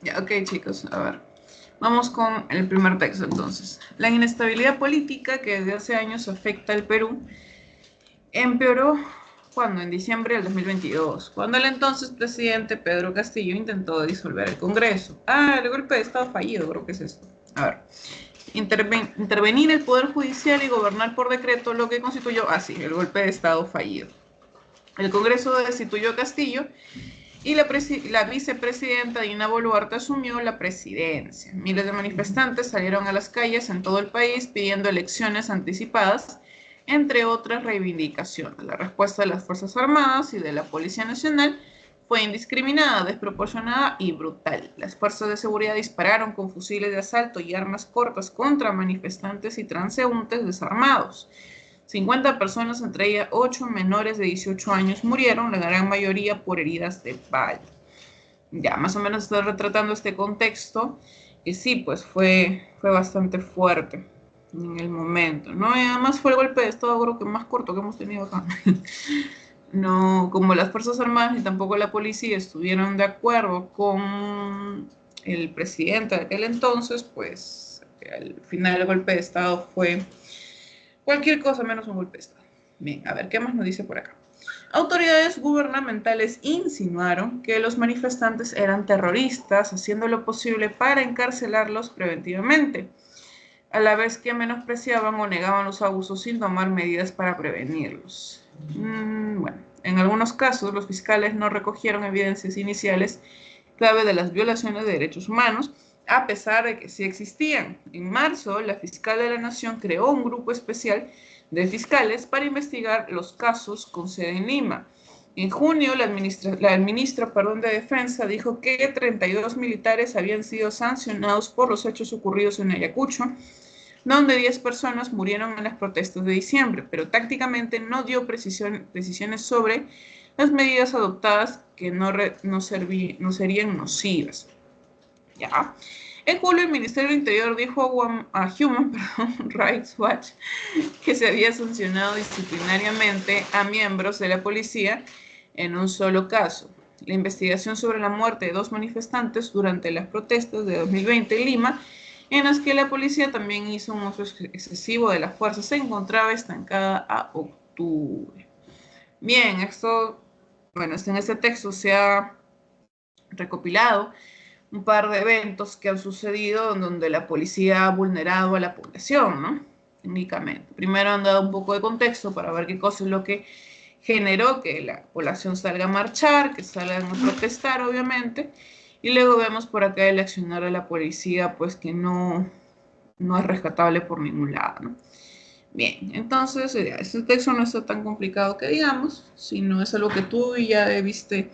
Ya, ok, chicos, a ver. Vamos con el primer texto, entonces. La inestabilidad política que desde hace años afecta al Perú empeoró cuando en diciembre del 2022, cuando el entonces presidente Pedro Castillo intentó disolver el Congreso. Ah, el golpe de Estado fallido, creo que es esto. A ver. Intervenir el Poder Judicial y gobernar por decreto, lo que constituyó, el golpe de Estado fallido. El Congreso destituyó a Castillo y la vicepresidenta Dina Boluarte asumió la presidencia. Miles de manifestantes salieron a las calles en todo el país pidiendo elecciones anticipadas, entre otras reivindicaciones. La respuesta de las Fuerzas Armadas y de la Policía Nacional fue indiscriminada, desproporcionada y brutal. Las fuerzas de seguridad dispararon con fusiles de asalto y armas cortas contra manifestantes y transeúntes desarmados. 50 personas, entre ellas 8 menores de 18 años, murieron, la gran mayoría por heridas de bala. Ya, más o menos estoy retratando este contexto, que sí, pues fue bastante fuerte en el momento, ¿no? Y además fue el golpe de Estado, creo que más corto que hemos tenido acá. No, como las Fuerzas Armadas ni tampoco la policía estuvieron de acuerdo con el presidente de aquel entonces, pues al final el golpe de Estado fue cualquier cosa menos un golpe de Estado. Bien, a ver, ¿qué más nos dice por acá? Autoridades gubernamentales insinuaron que los manifestantes eran terroristas, haciendo lo posible para encarcelarlos preventivamente, a la vez que menospreciaban o negaban los abusos sin tomar medidas para prevenirlos. Bueno, en algunos casos los fiscales no recogieron evidencias iniciales clave de las violaciones de derechos humanos, a pesar de que sí existían. En marzo, la fiscal de la Nación creó un grupo especial de fiscales para investigar los casos con sede en Lima. En junio, la ministra de Defensa dijo que 32 militares habían sido sancionados por los hechos ocurridos en Ayacucho, donde 10 personas murieron en las protestas de diciembre, pero tácticamente no dio precisiones sobre las medidas adoptadas que no serían nocivas. ¿Ya? En julio, el Ministerio del Interior dijo a Human Rights Watch que se había sancionado disciplinariamente a miembros de la policía en un solo caso. La investigación sobre la muerte de 2 manifestantes durante las protestas de 2020 en Lima, en las que la policía también hizo un uso excesivo de la fuerza, se encontraba estancada a octubre. Bien, en este texto se ha recopilado un par de eventos que han sucedido en donde la policía ha vulnerado a la población, ¿no? Técnicamente. Primero han dado un poco de contexto para ver qué cosa es lo que generó que la población salga a marchar, que salgan a protestar, obviamente. Y luego vemos por acá el accionar de la policía, pues que no es rescatable por ningún lado, ¿no? Bien, entonces este texto no está tan complicado que digamos, sino es algo que tú ya debiste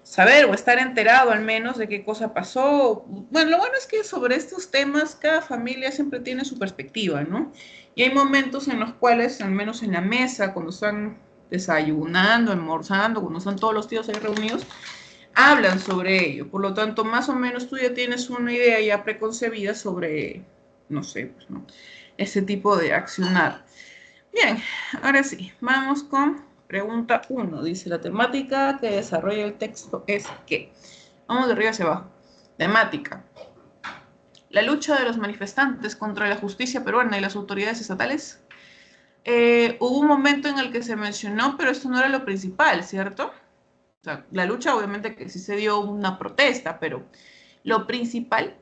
saber o estar enterado al menos de qué cosa pasó. Bueno, lo bueno es que sobre estos temas cada familia siempre tiene su perspectiva, ¿no? Y hay momentos en los cuales, al menos en la mesa, cuando están desayunando, almorzando, cuando están todos los tíos ahí reunidos, hablan sobre ello. Por lo tanto, más o menos tú ya tienes una idea ya preconcebida sobre, no sé, pues, ¿no? Ese tipo de accionar. Bien, ahora sí, vamos con pregunta 1. Dice, la temática que desarrolla el texto es ¿qué? Vamos de arriba hacia abajo. Temática. La lucha de los manifestantes contra la justicia peruana y las autoridades estatales. Hubo un momento en el que se mencionó, pero esto no era lo principal, ¿cierto? O sea, la lucha obviamente que sí se dio una protesta, pero lo principal,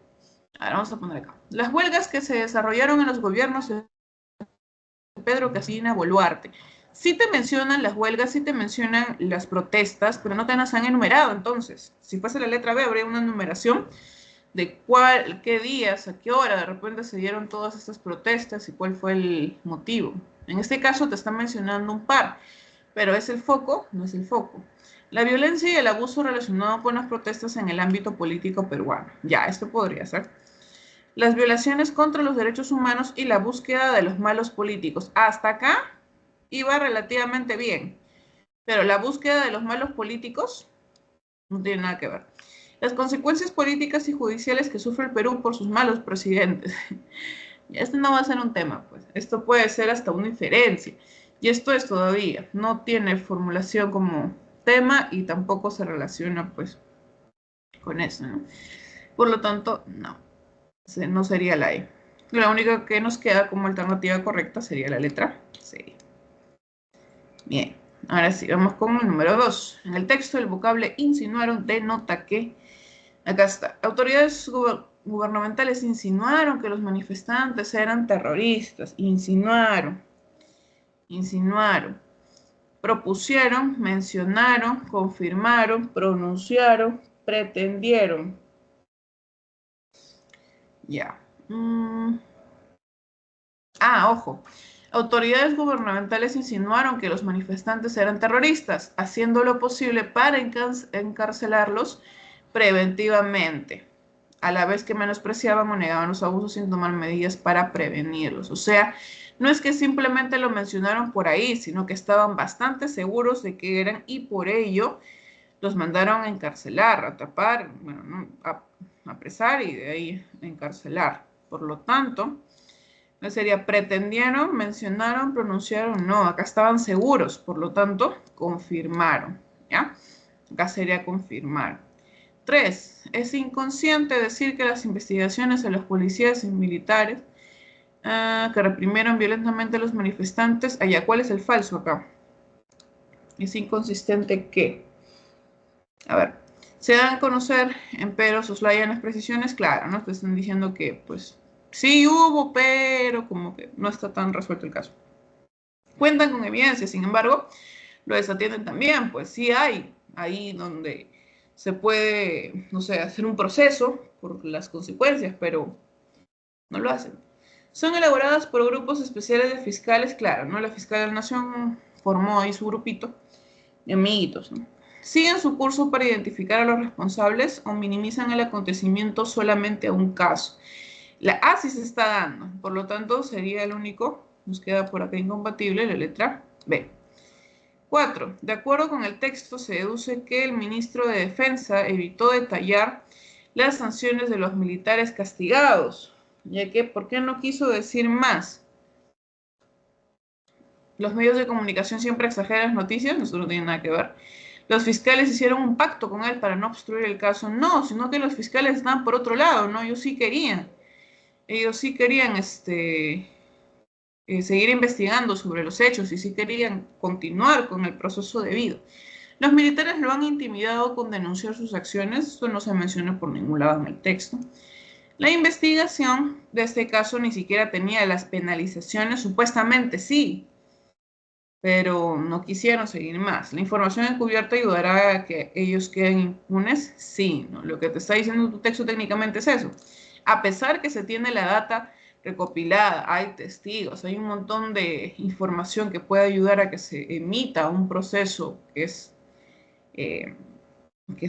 ahora vamos a poner acá, las huelgas que se desarrollaron en los gobiernos de Pedro Casina Boluarte. Sí te mencionan las huelgas, sí te mencionan las protestas, pero no te las han enumerado. Entonces, si fuese la letra B, habría una numeración de qué días, a qué hora de repente se dieron todas estas protestas y cuál fue el motivo. En este caso te están mencionando un par, pero ¿es el foco? No es el foco. La violencia y el abuso relacionado con las protestas en el ámbito político peruano. Ya, esto podría ser. Las violaciones contra los derechos humanos y la búsqueda de los malos políticos. Hasta acá iba relativamente bien, pero la búsqueda de los malos políticos no tiene nada que ver. Las consecuencias políticas y judiciales que sufre el Perú por sus malos presidentes. Este no va a ser un tema, pues. Esto puede ser hasta una inferencia. Y esto es todavía. No tiene formulación como tema y tampoco se relaciona, pues, con eso, ¿no? Por lo tanto, no. No sería la E. La única que nos queda como alternativa correcta sería la letra C. Bien, ahora sí, vamos con el número 2. En el texto, el vocable insinuaron denota que, acá está, autoridades gubernamentales insinuaron que los manifestantes eran terroristas. Insinuaron. Propusieron, mencionaron, confirmaron, pronunciaron, pretendieron. Ya. Ojo. Autoridades gubernamentales insinuaron que los manifestantes eran terroristas, haciendo lo posible para encarcelarlos preventivamente, a la vez que menospreciaban o negaban los abusos sin tomar medidas para prevenirlos. O sea, no es que simplemente lo mencionaron por ahí, sino que estaban bastante seguros de que eran y por ello los mandaron a encarcelar, a atrapar, bueno, ¿no? a apresar y de ahí a encarcelar. Por lo tanto, no sería pretendieron, mencionaron, pronunciaron, no, acá estaban seguros, por lo tanto, confirmaron, ¿ya? Acá sería confirmar. 3. Es inconsciente decir que las investigaciones de los policías y militares que reprimieron violentamente a los manifestantes, ¿cuál es el falso acá? Es inconsistente que, a ver, se dan a conocer, empero soslayan las precisiones, claro, ¿no? Te están diciendo que, pues, sí hubo, pero como que no está tan resuelto el caso. Cuentan con evidencia, sin embargo, lo desatienden también, pues sí hay ahí donde se puede, no sé, hacer un proceso por las consecuencias, pero no lo hacen. Son elaboradas por grupos especiales de fiscales, claro, ¿no? La Fiscalía de la Nación formó ahí su grupito de amiguitos, ¿no? Siguen su curso para identificar a los responsables o minimizan el acontecimiento solamente a un caso. La A sí se está dando, por lo tanto sería el único, nos queda por acá incompatible, la letra B. 4. De acuerdo con el texto, se deduce que el ministro de Defensa evitó detallar las sanciones de los militares castigados, ya que, ¿por qué no quiso decir más? Los medios de comunicación siempre exageran las noticias, eso no tiene nada que ver. Los fiscales hicieron un pacto con él para no obstruir el caso. No, sino que los fiscales están por otro lado, ¿no? Ellos sí querían seguir investigando sobre los hechos y sí querían continuar con el proceso debido. Los militares lo han intimidado con denunciar sus acciones, esto no se menciona por ningún lado en el texto. La investigación de este caso ni siquiera tenía las penalizaciones, supuestamente sí, pero no quisieron seguir más. La información encubierta ayudará a que ellos queden impunes, sí, ¿no? Lo que te está diciendo tu texto técnicamente es eso. A pesar que se tiene la data recopilada, hay testigos, hay un montón de información que puede ayudar a que se emita un proceso que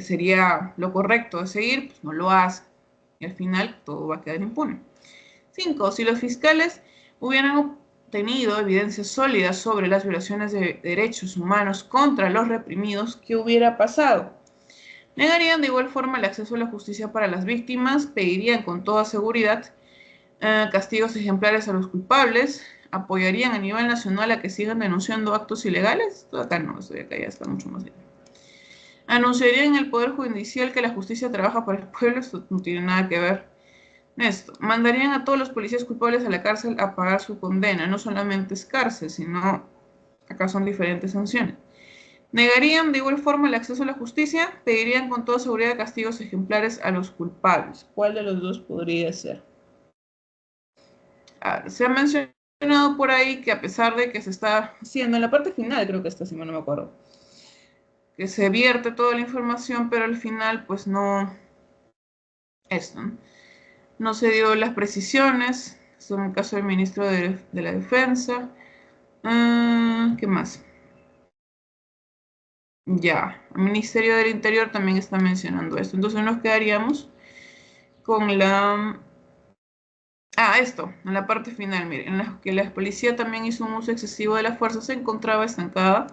sería lo correcto de seguir, pues no lo hace. Y al final todo va a quedar impune. 5. Si los fiscales hubieran obtenido evidencias sólidas sobre las violaciones de derechos humanos contra los reprimidos, ¿qué hubiera pasado? Negarían de igual forma el acceso a la justicia para las víctimas, pedirían con toda seguridad castigos ejemplares a los culpables, apoyarían a nivel nacional a que sigan denunciando actos ilegales. Esto acá no, esto de acá ya está mucho más bien. Anunciarían en el Poder Judicial que la justicia trabaja para el pueblo, esto no tiene nada que ver. Esto, mandarían a todos los policías culpables a la cárcel a pagar su condena. No solamente es cárcel, sino acá son diferentes sanciones. Negarían de igual forma el acceso a la justicia, pedirían con toda seguridad castigos ejemplares a los culpables. ¿Cuál de los dos podría ser? Se ha mencionado por ahí que a pesar de que se está haciendo, en la parte final creo que está, si no me acuerdo, que se vierte toda la información, pero al final pues no, esto, ¿no? No se dio las precisiones, en el caso del ministro de la Defensa. ¿Qué más? Ya, el Ministerio del Interior también está mencionando esto. Entonces nos quedaríamos con la... esto, en la parte final, miren, en la que la policía también hizo un uso excesivo de la fuerza, se encontraba estancada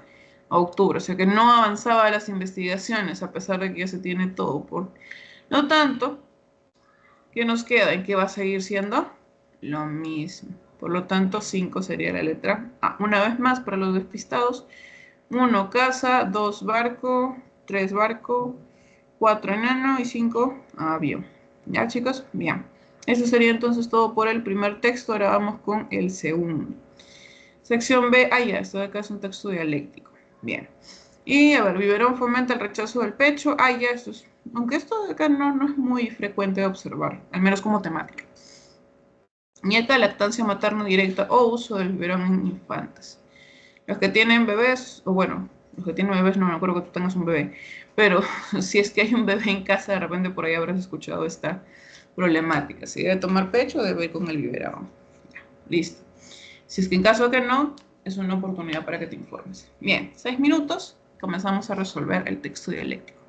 a octubre, o sea que no avanzaba las investigaciones, a pesar de que ya se tiene todo. Por lo tanto, ¿qué nos queda? ¿En qué va a seguir siendo? Lo mismo. Por lo tanto, 5 sería la letra A. Una vez más, para los despistados. 1 casa, 2 barco, 3 barco, 4 enano y 5 avión. ¿Ya, chicos? Bien. Eso sería entonces todo por el primer texto. Ahora vamos con el segundo. Sección B. Ah, ya, esto de acá es un texto dialéctico. Bien. Y a ver, biberón fomenta el rechazo del pecho. Ah, ya, esto es. Aunque esto de acá no es muy frecuente de observar, al menos como temática. Nieta, lactancia materna directa o uso del biberón en infantes. Los que tienen bebés, o bueno, los que tienen bebés, no me acuerdo que tú tengas un bebé, pero si es que hay un bebé en casa, de repente por ahí habrás escuchado esta problemática. Si debe tomar pecho, debe ir con el biberón. Ya, listo. Si es que en caso que no, es una oportunidad para que te informes. Bien, 6 minutos, comenzamos a resolver el texto dialéctico.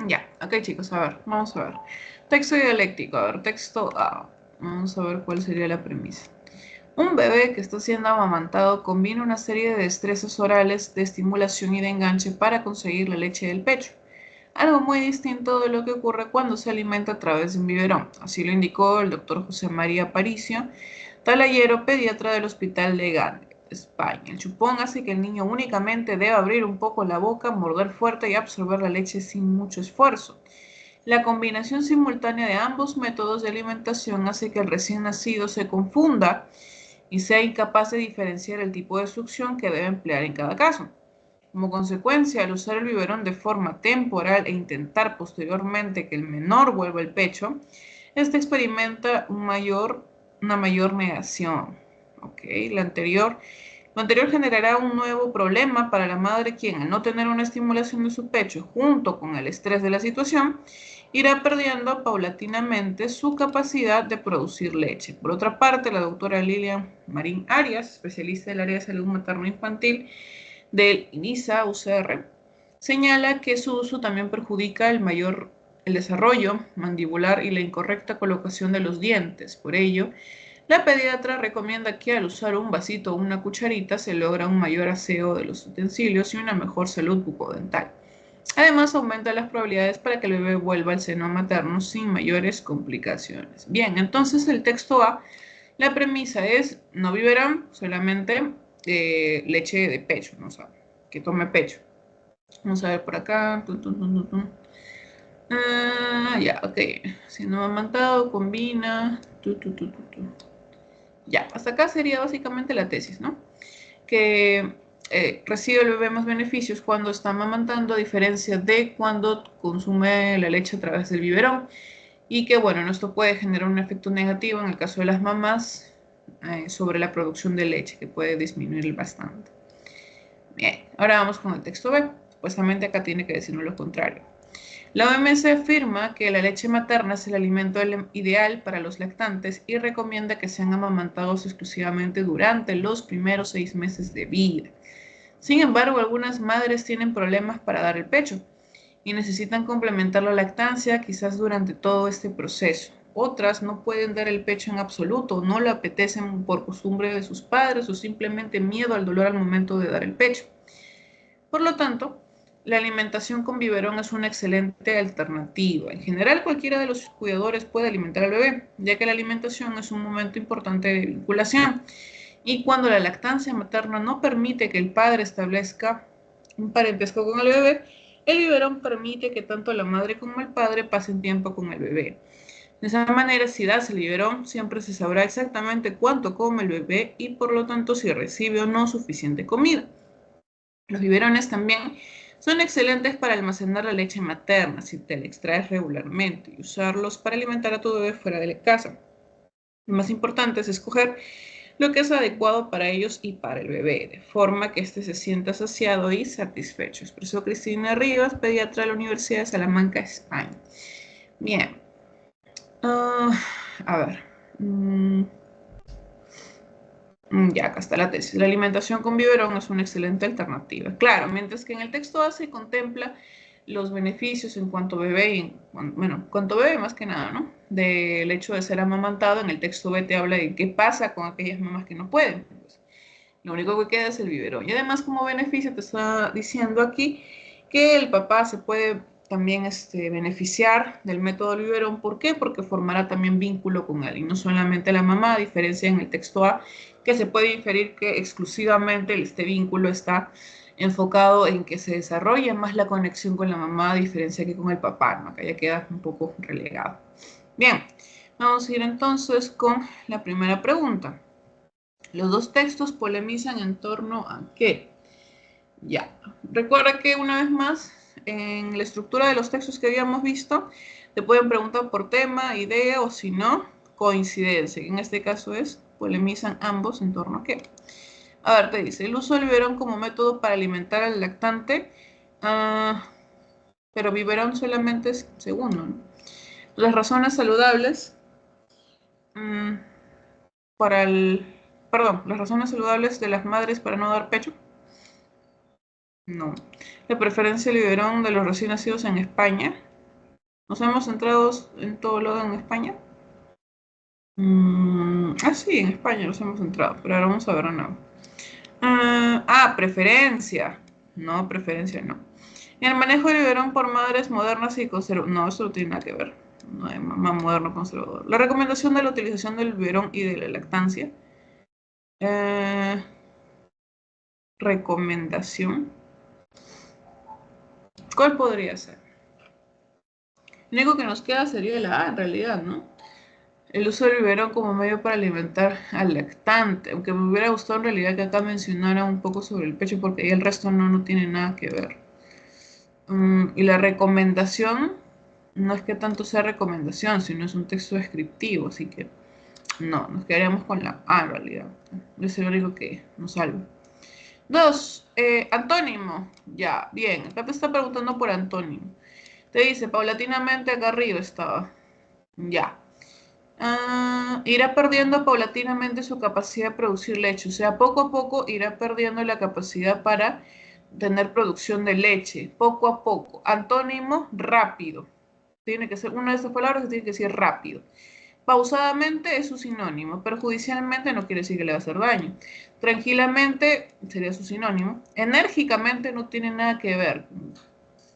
Ya, ok chicos, a ver, vamos a ver. Texto dialéctico, a ver, texto A. Vamos a ver cuál sería la premisa. Un bebé que está siendo amamantado combina una serie de destrezas orales, de estimulación y de enganche para conseguir la leche del pecho. Algo muy distinto de lo que ocurre cuando se alimenta a través de un biberón. Así lo indicó el doctor José María Aparicio, talayero pediatra del Hospital de Gante, España. El chupón hace que el niño únicamente deba abrir un poco la boca, morder fuerte y absorber la leche sin mucho esfuerzo. La combinación simultánea de ambos métodos de alimentación hace que el recién nacido se confunda y sea incapaz de diferenciar el tipo de succión que debe emplear en cada caso. Como consecuencia, al usar el biberón de forma temporal e intentar posteriormente que el menor vuelva al pecho, este experimenta una mayor negación. Okay. Lo anterior generará un nuevo problema para la madre, quien, al no tener una estimulación de su pecho junto con el estrés de la situación, irá perdiendo paulatinamente su capacidad de producir leche. Por otra parte, la doctora Lilian Marín Arias, especialista del área de salud materno-infantil del INISA UCR, señala que su uso también perjudica el desarrollo mandibular y la incorrecta colocación de los dientes. Por ello, la pediatra recomienda que al usar un vasito o una cucharita se logra un mayor aseo de los utensilios y una mejor salud bucodental. Además, aumenta las probabilidades para que el bebé vuelva al seno materno sin mayores complicaciones. Bien, entonces el texto A, la premisa es no biberón, solamente leche de pecho, ¿no? O sea, que tome pecho. Vamos a ver por acá. Ya, ok. Si no amamantado, combina. Ya, hasta acá sería básicamente la tesis, ¿no? Que recibe el bebé más beneficios cuando está amamantando, a diferencia de cuando consume la leche a través del biberón. Y que, bueno, esto puede generar un efecto negativo en el caso de las mamás sobre la producción de leche, que puede disminuir bastante. Bien, ahora vamos con el texto B. Supuestamente acá tiene que decirnos lo contrario. La OMS afirma que la leche materna es el alimento ideal para los lactantes y recomienda que sean amamantados exclusivamente durante los primeros 6 meses de vida. Sin embargo, algunas madres tienen problemas para dar el pecho y necesitan complementar la lactancia quizás durante todo este proceso. Otras no pueden dar el pecho en absoluto, no lo apetecen por costumbre de sus padres o simplemente miedo al dolor al momento de dar el pecho. Por lo tanto, la alimentación con biberón es una excelente alternativa. En general, cualquiera de los cuidadores puede alimentar al bebé, ya que la alimentación es un momento importante de vinculación. Y cuando la lactancia materna no permite que el padre establezca un parentesco con el bebé, el biberón permite que tanto la madre como el padre pasen tiempo con el bebé. De esa manera, si das el biberón, siempre se sabrá exactamente cuánto come el bebé y por lo tanto si recibe o no suficiente comida. Los biberones también son excelentes para almacenar la leche materna si te la extraes regularmente y usarlos para alimentar a tu bebé fuera de la casa. Lo más importante es escoger lo que es adecuado para ellos y para el bebé, de forma que éste se sienta saciado y satisfecho. Expresó Cristina Rivas, pediatra de la Universidad de Salamanca, España. Bien. A ver. Ya, acá está la tesis. La alimentación con biberón es una excelente alternativa. Claro, mientras que en el texto A se contempla los beneficios en cuanto bebé, cuanto bebé más que nada, ¿no? Del hecho de ser amamantado, en el texto B te habla de qué pasa con aquellas mamás que no pueden. Pues, lo único que queda es el biberón. Y además, como beneficio, te está diciendo aquí que el papá se puede también beneficiar del método del biberón. ¿Por qué? Porque formará también vínculo con él y no solamente la mamá, a diferencia en el texto A, que se puede inferir que exclusivamente este vínculo está enfocado en que se desarrolle más la conexión con la mamá, a diferencia que con el papá, ¿no? Que ya queda un poco relegado. Bien, vamos a ir entonces con la primera pregunta. Los dos textos polemizan en torno a qué. Ya, recuerda que una vez más, en la estructura de los textos que habíamos visto, te pueden preguntar por tema, idea o si no, coincidencia. En este caso es, polemizan ambos en torno a qué. A ver, te dice, el uso del biberón como método para alimentar al lactante, pero biberón solamente es segundo, ¿no? Las razones saludables mmm, para el, perdón, las razones saludables de las madres para no dar pecho. No. La preferencia del biberón de los recién nacidos en España. ¿Nos hemos centrado en todo lo en España? Sí, en España nos hemos centrado, pero ahora vamos a ver una. Preferencia. No, preferencia no. En el manejo del biberón por madres modernas y conservadoras. No, eso no tiene nada que ver. No hay mamá moderno conservador. La recomendación de la utilización del biberón y de la lactancia. Eh, recomendación. ¿Cuál podría ser? Lo único que nos queda sería la A en realidad, ¿no? El uso del biberón como medio para alimentar al lactante, aunque me hubiera gustado en realidad que acá mencionara un poco sobre el pecho, porque ahí el resto no tiene nada que ver. Y la recomendación, no es que tanto sea recomendación, sino es un texto descriptivo, así que no, nos quedaríamos con la A en realidad. Es el único que nos salva. 2. Antónimo. Ya, bien. Acá te está preguntando por antónimo. Te dice, paulatinamente acá arriba estaba. Ya. Irá perdiendo paulatinamente su capacidad de producir leche. O sea, poco a poco irá perdiendo la capacidad para tener producción de leche. Poco a poco. Antónimo, rápido. Tiene que ser una de estas palabras, tiene que decir rápido. Pausadamente es su sinónimo. Perjudicialmente no quiere decir que le va a hacer daño. Tranquilamente sería su sinónimo. Enérgicamente no tiene nada que ver.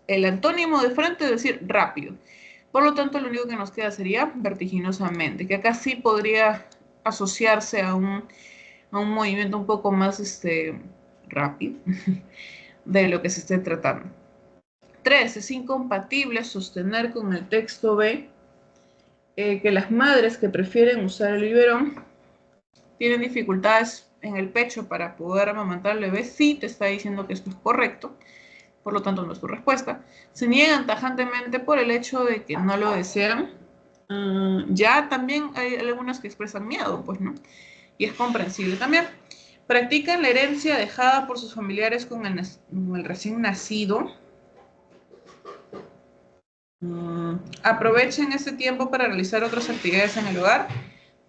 El antónimo de frente es decir rápido. Por lo tanto, lo único que nos queda sería vertiginosamente, que acá sí podría asociarse a un movimiento un poco más rápido de lo que se esté tratando. 3. Es incompatible sostener con el texto B que las madres que prefieren usar el biberón tienen dificultades en el pecho para poder amamantar al bebé. Sí te está diciendo que esto es correcto, por lo tanto no es tu respuesta. Se niegan tajantemente por el hecho de que no lo desean. Ya también hay algunas que expresan miedo, pues, ¿no? Y es comprensible también. Practican la herencia dejada por sus familiares con el recién nacido. Aprovechen ese tiempo para realizar otras actividades en el hogar.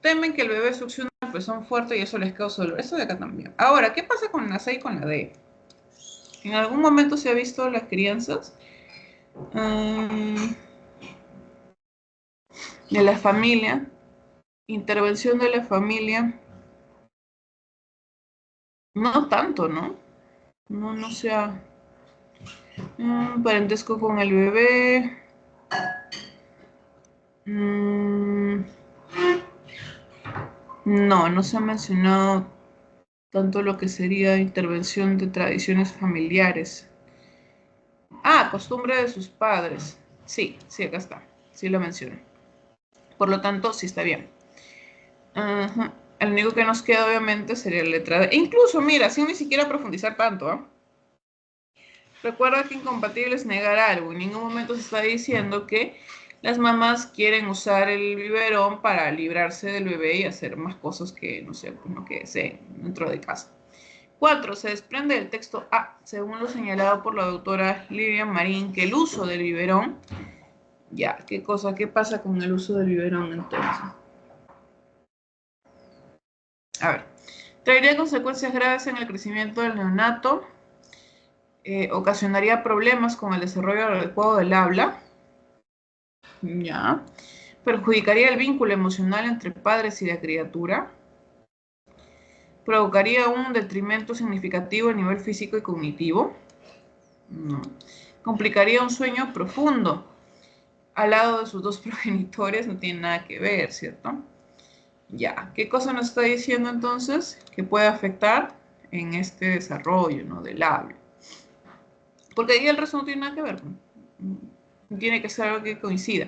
Temen que el bebé succione el pezón fuerte y eso les causa dolor. Eso de acá también. Ahora, ¿qué pasa con la C y con la D? ¿En algún momento se ha visto las crianzas de la familia? Intervención de la familia. No tanto, ¿no? No sea parentesco con el bebé. No se ha mencionado tanto lo que sería intervención de tradiciones familiares. Costumbre de sus padres. Sí, acá está. Sí lo menciono. Por lo tanto, sí está bien. El único que nos queda, obviamente, sería la letra D. Incluso, mira, sin ni siquiera profundizar tanto, ¿eh? Recuerda que incompatible es negar algo. En ningún momento se está diciendo que las mamás quieren usar el biberón para librarse del bebé y hacer más cosas que, no sé, pues no que deseen dentro de casa. 4. Se desprende del texto A, según lo señalado por la doctora Lilian Marín, que el uso del biberón, ya, ¿qué pasa con el uso del biberón entonces? A ver, traería consecuencias graves en el crecimiento del neonato, ocasionaría problemas con el desarrollo adecuado del habla, ya, perjudicaría el vínculo emocional entre padres y la criatura, provocaría un detrimento significativo a nivel físico y cognitivo, no, complicaría un sueño profundo al lado de sus dos progenitores, no tiene nada que ver, ¿cierto? Ya, ¿qué cosa nos está diciendo entonces? Que puede afectar en este desarrollo, ¿no? Del habla. Porque ahí el resto no tiene nada que ver. Tiene que ser algo que coincida.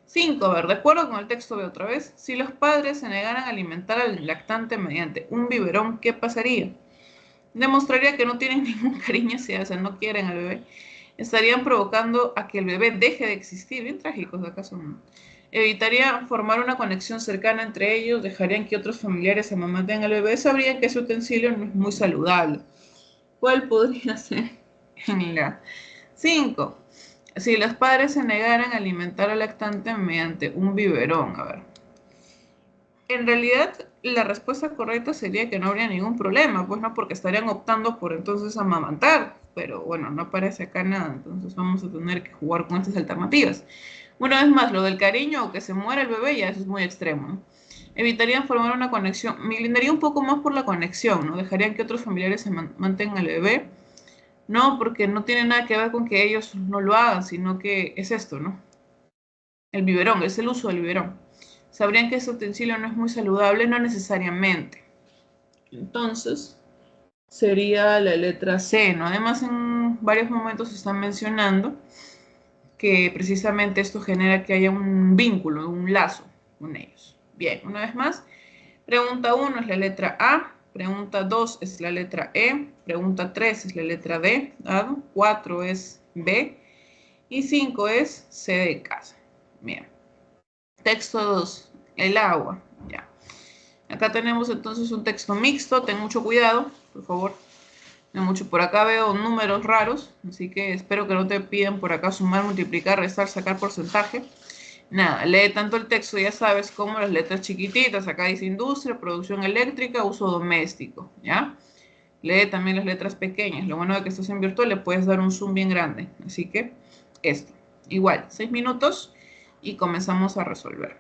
5. A ver, de acuerdo con el texto de otra vez, si los padres se negaran a alimentar al lactante mediante un biberón, ¿qué pasaría? Demostraría que no tienen ningún cariño hacia, o sea, no quieren al bebé. Estarían provocando a que el bebé deje de existir. Bien trágicos, ¿acaso no? Evitaría formar una conexión cercana entre ellos, dejarían que otros familiares amamanten al bebé, sabrían que ese utensilio no es muy saludable. ¿Cuál podría ser? En la 5. Si los padres se negaran a alimentar al lactante mediante un biberón, a ver. En realidad, la respuesta correcta sería que no habría ningún problema, pues no, porque estarían optando por entonces amamantar pero bueno, no aparece acá nada, entonces vamos a tener que jugar con estas alternativas. Una vez más, lo del cariño o que se muera el bebé, ya eso es muy extremo, ¿no? Evitarían formar una conexión, me inclinaría un poco más por la conexión, ¿no? Dejarían que otros familiares se mantengan al bebé. No, porque no tiene nada que ver con que ellos no lo hagan, sino que es esto, ¿no? El biberón, es el uso del biberón. Sabrían que ese utensilio no es muy saludable, no necesariamente. Entonces, sería la letra C, ¿no? Además, en varios momentos se están mencionando que precisamente esto genera que haya un vínculo, un lazo con ellos. Bien, una vez más, pregunta 1 es la letra A, pregunta 2 es la letra E, pregunta 3 es la letra D, ¿dado? 4 es B y 5 es C de casa. Bien. Texto 2, el agua. Ya. Acá tenemos entonces un texto mixto, ten mucho cuidado, por favor. Ten mucho. Por acá veo números raros, así que espero que no te pidan por acá sumar, multiplicar, restar, sacar porcentaje. Nada, lee tanto el texto, ya sabes, como las letras chiquititas. Acá dice industria, producción eléctrica, uso doméstico, ¿ya? Lee también las letras pequeñas. Lo bueno de que estás en virtual, le puedes dar un zoom bien grande. Así que esto. Igual, 6 minutos y comenzamos a resolver.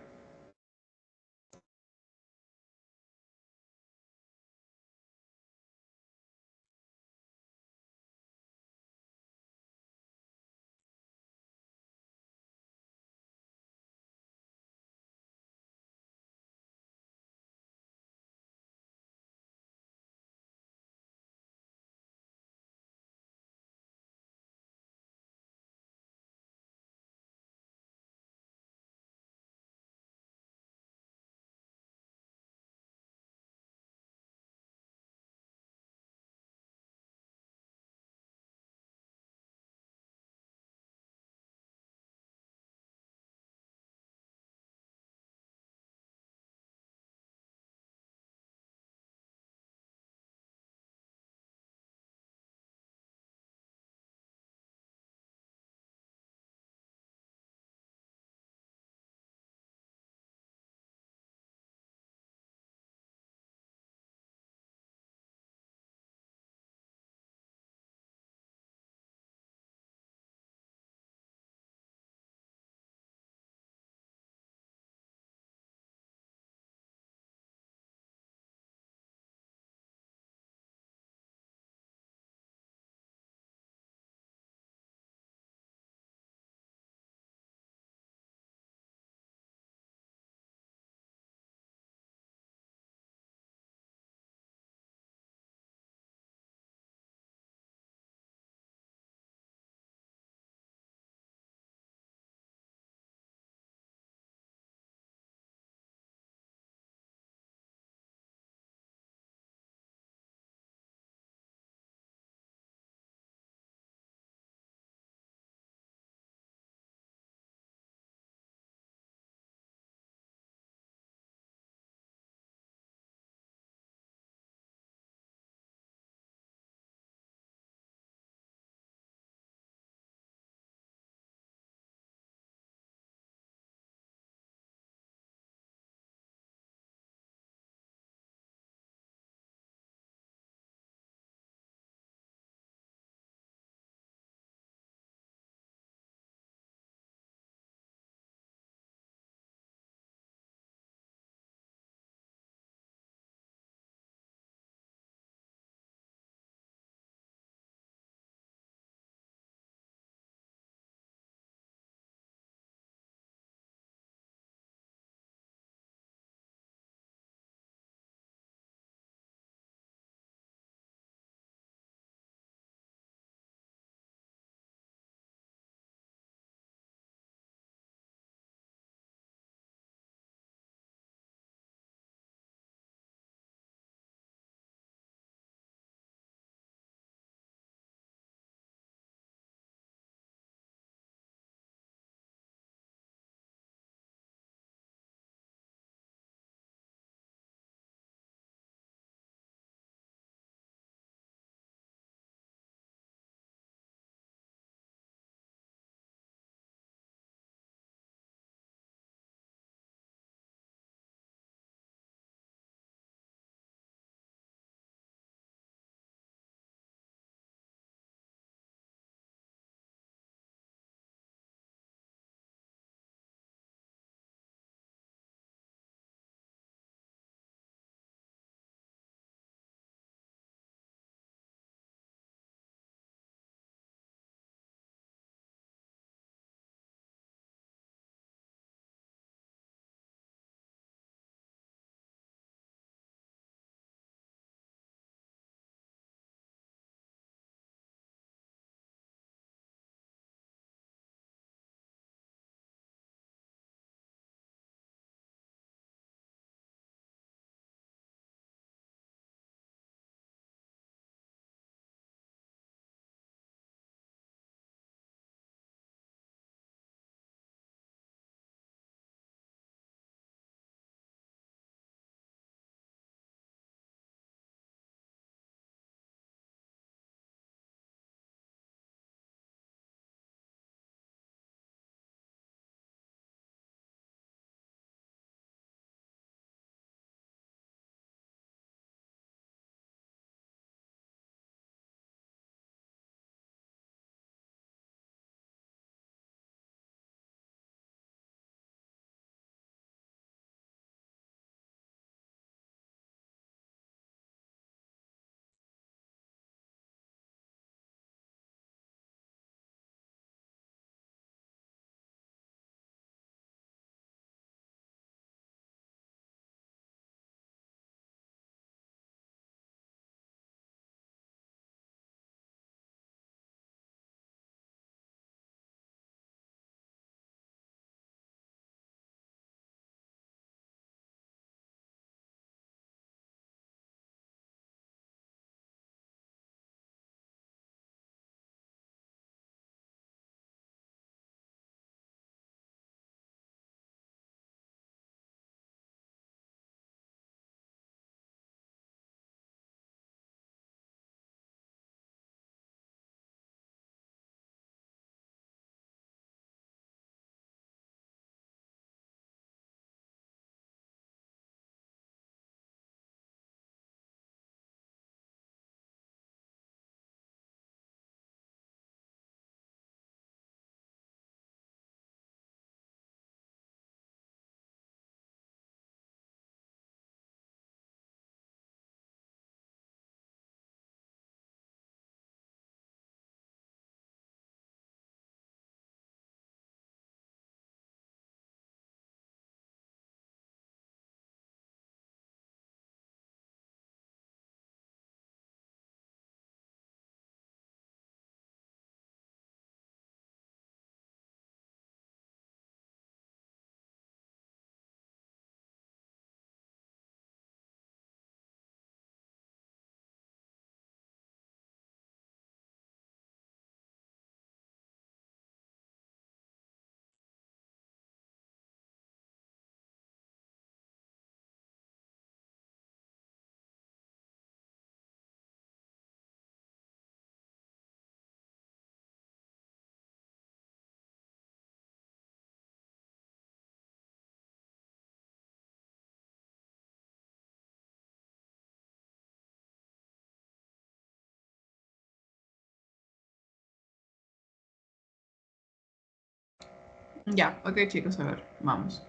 Ya, ok chicos, a ver, vamos.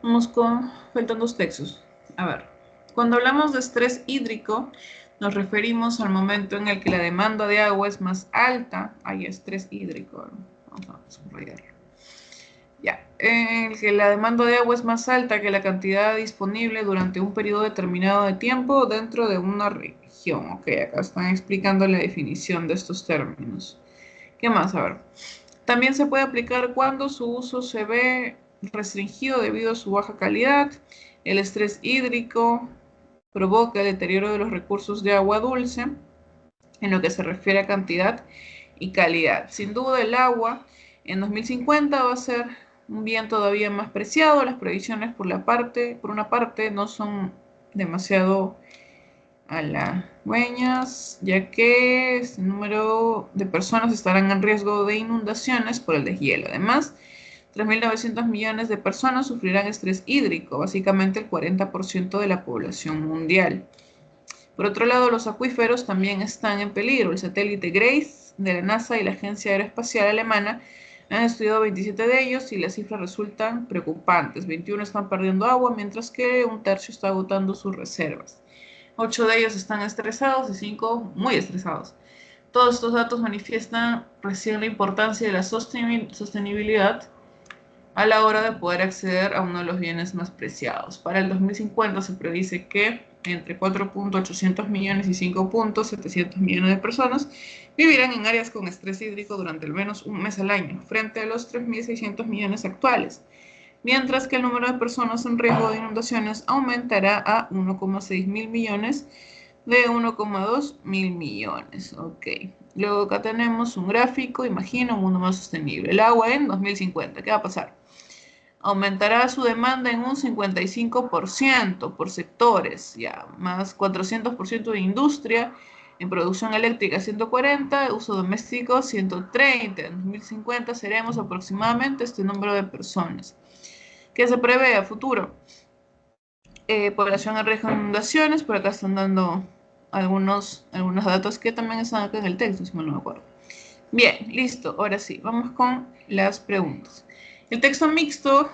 Vamos con, faltan dos textos. A ver, cuando hablamos de estrés hídrico, nos referimos al momento en el que la demanda de agua es más alta. Hay estrés hídrico, ¿no? Vamos a subrayarlo. Ya, en el que la demanda de agua es más alta que la cantidad disponible durante un periodo determinado de tiempo dentro de una región. Ok, acá están explicando la definición de estos términos. ¿Qué más? A ver. También se puede aplicar cuando su uso se ve restringido debido a su baja calidad. El estrés hídrico provoca el deterioro de los recursos de agua dulce en lo que se refiere a cantidad y calidad. Sin duda el agua en 2050 va a ser un bien todavía más preciado. Las previsiones por una parte no son demasiado halagüeñas, ya que este número de personas estarán en riesgo de inundaciones por el deshielo. Además, 3.900 millones de personas sufrirán estrés hídrico, básicamente el 40% de la población mundial. Por otro lado, los acuíferos también están en peligro. El satélite GRACE de la NASA y la Agencia Aeroespacial Alemana han estudiado 27 de ellos y las cifras resultan preocupantes. 21 están perdiendo agua, mientras que un tercio está agotando sus reservas. 8 de ellos están estresados y 5 muy estresados. Todos estos datos manifiestan recién la importancia de la sostenibilidad a la hora de poder acceder a uno de los bienes más preciados. Para el 2050 se predice que entre 4.800 millones y 5.700 millones de personas vivirán en áreas con estrés hídrico durante al menos un mes al año, frente a los 3.600 millones actuales, mientras que el número de personas en riesgo de inundaciones aumentará a 1,6 mil millones de 1,2 mil millones. Ok. Luego acá tenemos un gráfico, imagina un mundo más sostenible. El agua en 2050, ¿qué va a pasar? Aumentará su demanda en un 55% por sectores, ya, más 400% de industria, en producción eléctrica 140, uso doméstico 130. En 2050 seremos aproximadamente este número de personas. ¿Qué se prevé a futuro? Población en riesgo de inundaciones, por acá están dando algunos datos que también están acá en el texto, si mal no me acuerdo. Bien, listo, ahora sí, vamos con las preguntas. El texto mixto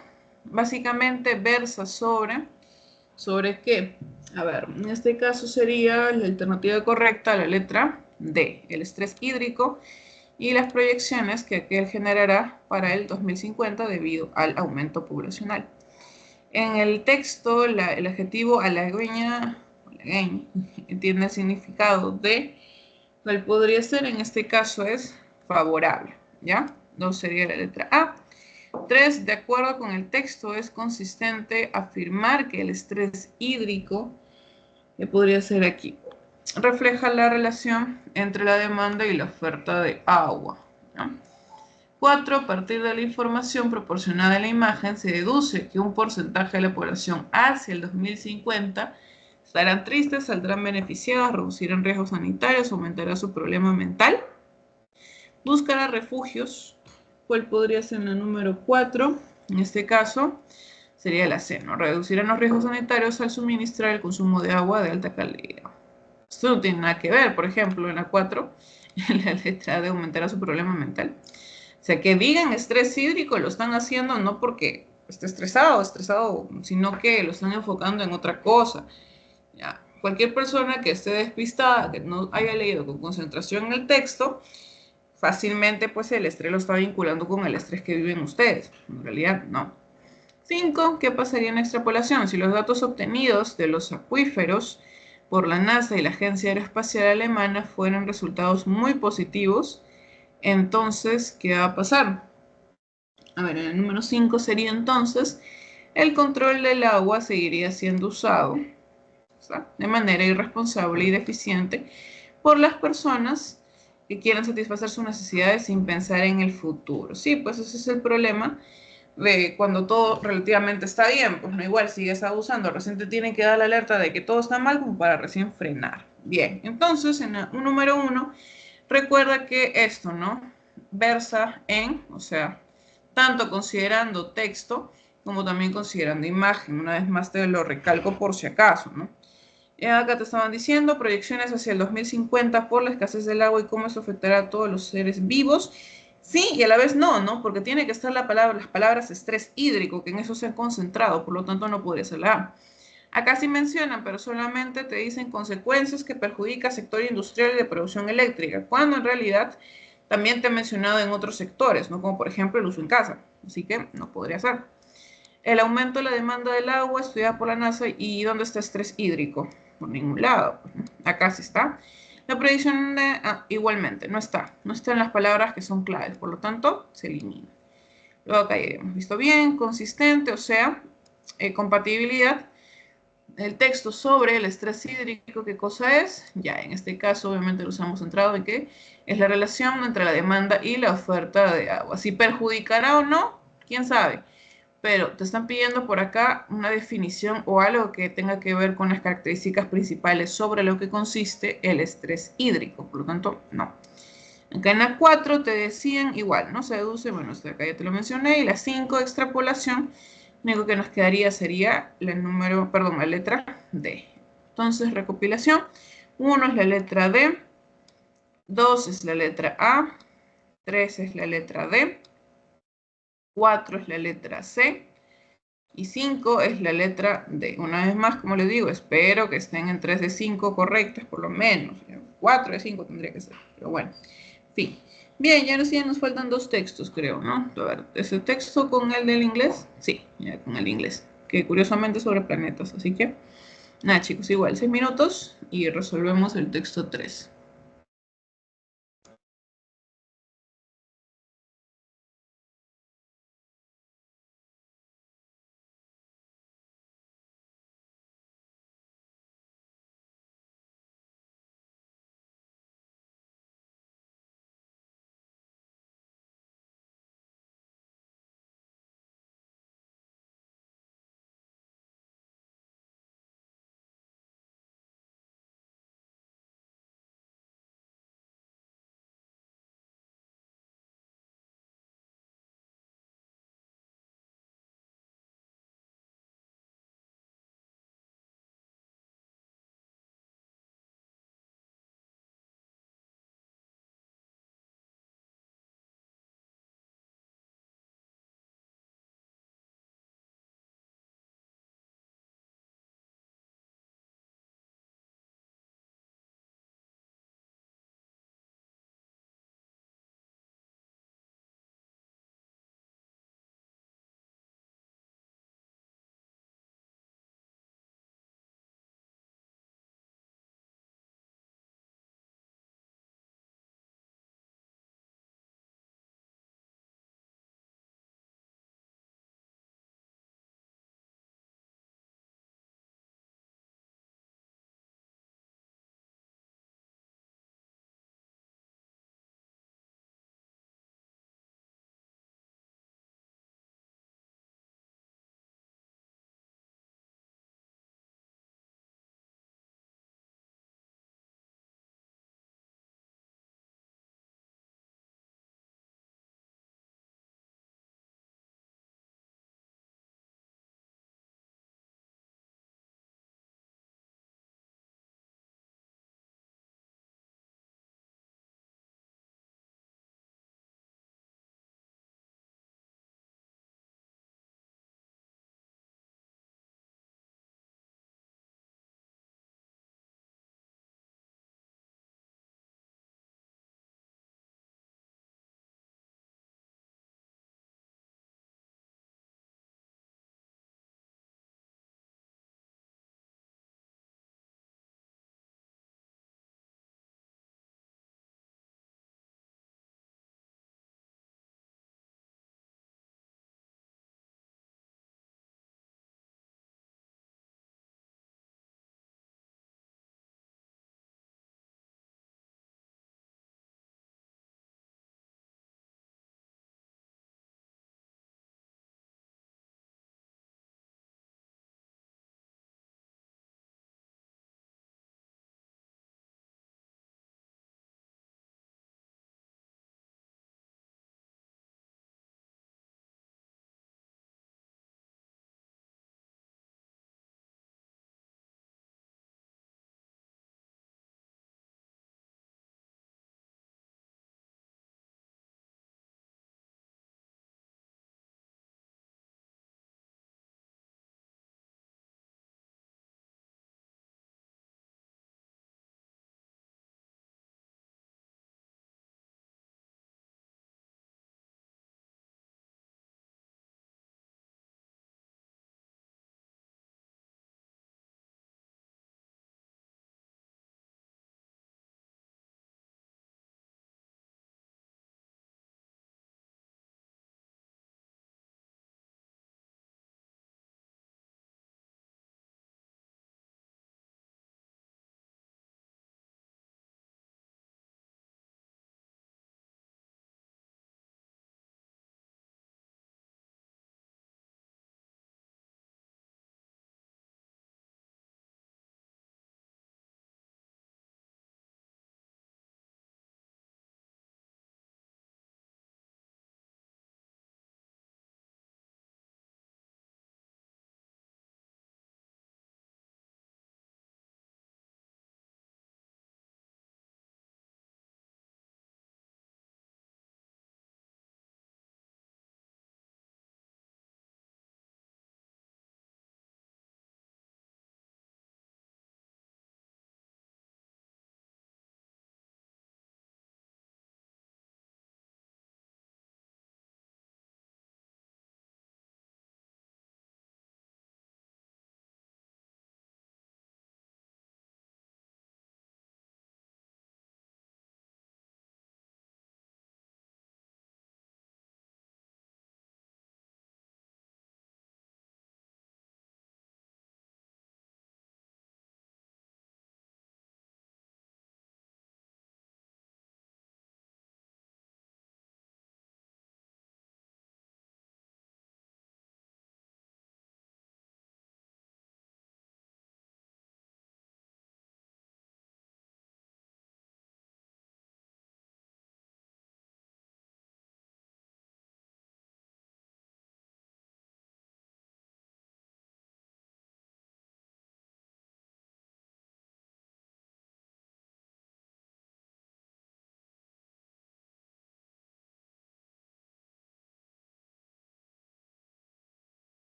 básicamente versa ¿sobre qué? A ver, en este caso sería la alternativa correcta, la letra D, el estrés hídrico y las proyecciones que aquel generará para el 2050 debido al aumento poblacional. En el texto, el adjetivo halagüeña tiene el significado de, cuál podría ser, en este caso es favorable, ¿ya? 2 sería la letra A. 3, de acuerdo con el texto, es consistente afirmar que el estrés hídrico, que podría ser aquí, refleja la relación entre la demanda y la oferta de agua, ¿no? 4, a partir de la información proporcionada en la imagen, se deduce que un porcentaje de la población hacia el 2050 estarán tristes, saldrán beneficiados, reducirán riesgos sanitarios, aumentará su problema mental, buscará refugios. ¿Cuál podría ser la número 4? En este caso sería la C, ¿no? Reducirán los riesgos sanitarios al suministrar el consumo de agua de alta calidad. Esto no tiene nada que ver, por ejemplo, en la 4, en la letra de aumentará su problema mental. O sea, que digan estrés hídrico lo están haciendo no porque esté estresado, sino que lo están enfocando en otra cosa. ¿Ya? Cualquier persona que esté despistada, que no haya leído con concentración el texto, fácilmente pues el estrés lo está vinculando con el estrés que viven ustedes. En realidad, no. 5. ¿Qué pasaría en extrapolación? Si los datos obtenidos de los acuíferos por la NASA y la Agencia Aeroespacial Alemana fueran resultados muy positivos, entonces, ¿qué va a pasar? A ver, el número 5 sería entonces, el control del agua seguiría siendo usado, o sea, de manera irresponsable y deficiente por las personas que quieran satisfacer sus necesidades sin pensar en el futuro. Sí, pues ese es el problema de cuando todo relativamente está bien, pues no, igual sigues abusando, recién te tienen que dar la alerta de que todo está mal como para recién frenar. Bien, entonces en el número 1, recuerda que esto, ¿no? Versa en, o sea, tanto considerando texto como también considerando imagen. Una vez más te lo recalco por si acaso, ¿no? Acá te estaban diciendo proyecciones hacia el 2050 por la escasez del agua y cómo eso afectará a todos los seres vivos. Sí, y a la vez no, ¿no? Porque tiene que estar la palabra, las palabras estrés hídrico, que en eso se han concentrado, por lo tanto no podría ser la A. Acá sí mencionan, pero solamente te dicen consecuencias que perjudica al sector industrial y de producción eléctrica, cuando en realidad también te he mencionado en otros sectores, ¿no? Como por ejemplo el uso en casa. Así que no podría ser. El aumento de la demanda del agua estudiada por la NASA y dónde está estrés hídrico. Por ningún lado. Acá sí está. La predicción de, igualmente, no está en las palabras que son claves, por lo tanto, se elimina. Luego acá ya hemos visto bien, consistente, o sea, compatibilidad. El texto sobre el estrés hídrico, ¿qué cosa es? Ya, en este caso, obviamente lo usamos centrado en que es la relación entre la demanda y la oferta de agua. Si perjudicará o no, quién sabe. Pero te están pidiendo por acá una definición o algo que tenga que ver con las características principales sobre lo que consiste el estrés hídrico. Por lo tanto, no. Acá en la 4 te decían igual, ¿no? Se deduce, bueno, hasta acá ya te lo mencioné. Y la 5, extrapolación, lo único que nos quedaría sería la letra D. Entonces, recopilación. 1 es la letra D, 2 es la letra A, 3 es la letra D, 4 es la letra C, y 5 es la letra D. Una vez más, como les digo, espero que estén en 3 de 5 correctas, por lo menos. 4 de 5 tendría que ser, pero bueno. Fin. Bien, ya sí nos faltan dos textos, creo, ¿no? A ver, ¿ese texto con el del inglés? Sí, ya con el inglés, que curiosamente es sobre planetas, así que, nada chicos, igual, 6 minutos y resolvemos el texto 3.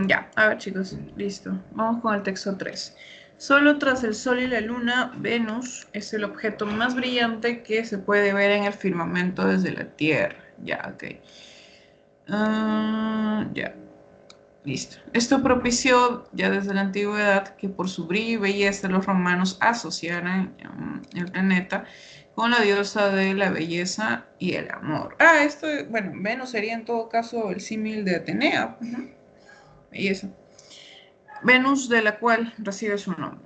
Ya, a ver chicos, listo. Vamos con el texto 3. Solo tras el Sol y la Luna, Venus es el objeto más brillante que se puede ver en el firmamento desde la Tierra. Ya, ok. Ya, listo. Esto propició ya desde la antigüedad que por su brillo y belleza los romanos asociaran el planeta con la diosa de la belleza y el amor. Esto, bueno, Venus sería en todo caso el símil de Atenea. Belleza. Venus, de la cual recibe su nombre.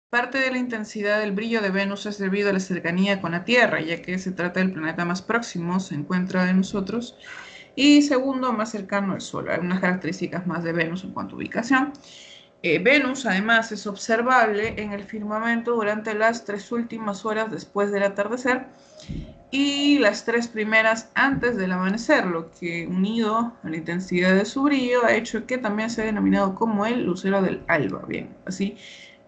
Parte de la intensidad del brillo de Venus es debido a la cercanía con la Tierra, ya que se trata del planeta más próximo, se encuentra de nosotros, y segundo, más cercano al Sol. Algunas características más de Venus en cuanto a ubicación. Venus, además, es observable en el firmamento durante las 3 últimas horas después del atardecer y las 3 primeras antes del amanecer, lo que, unido a la intensidad de su brillo, ha hecho que también sea denominado como el lucero del alba. Bien, así.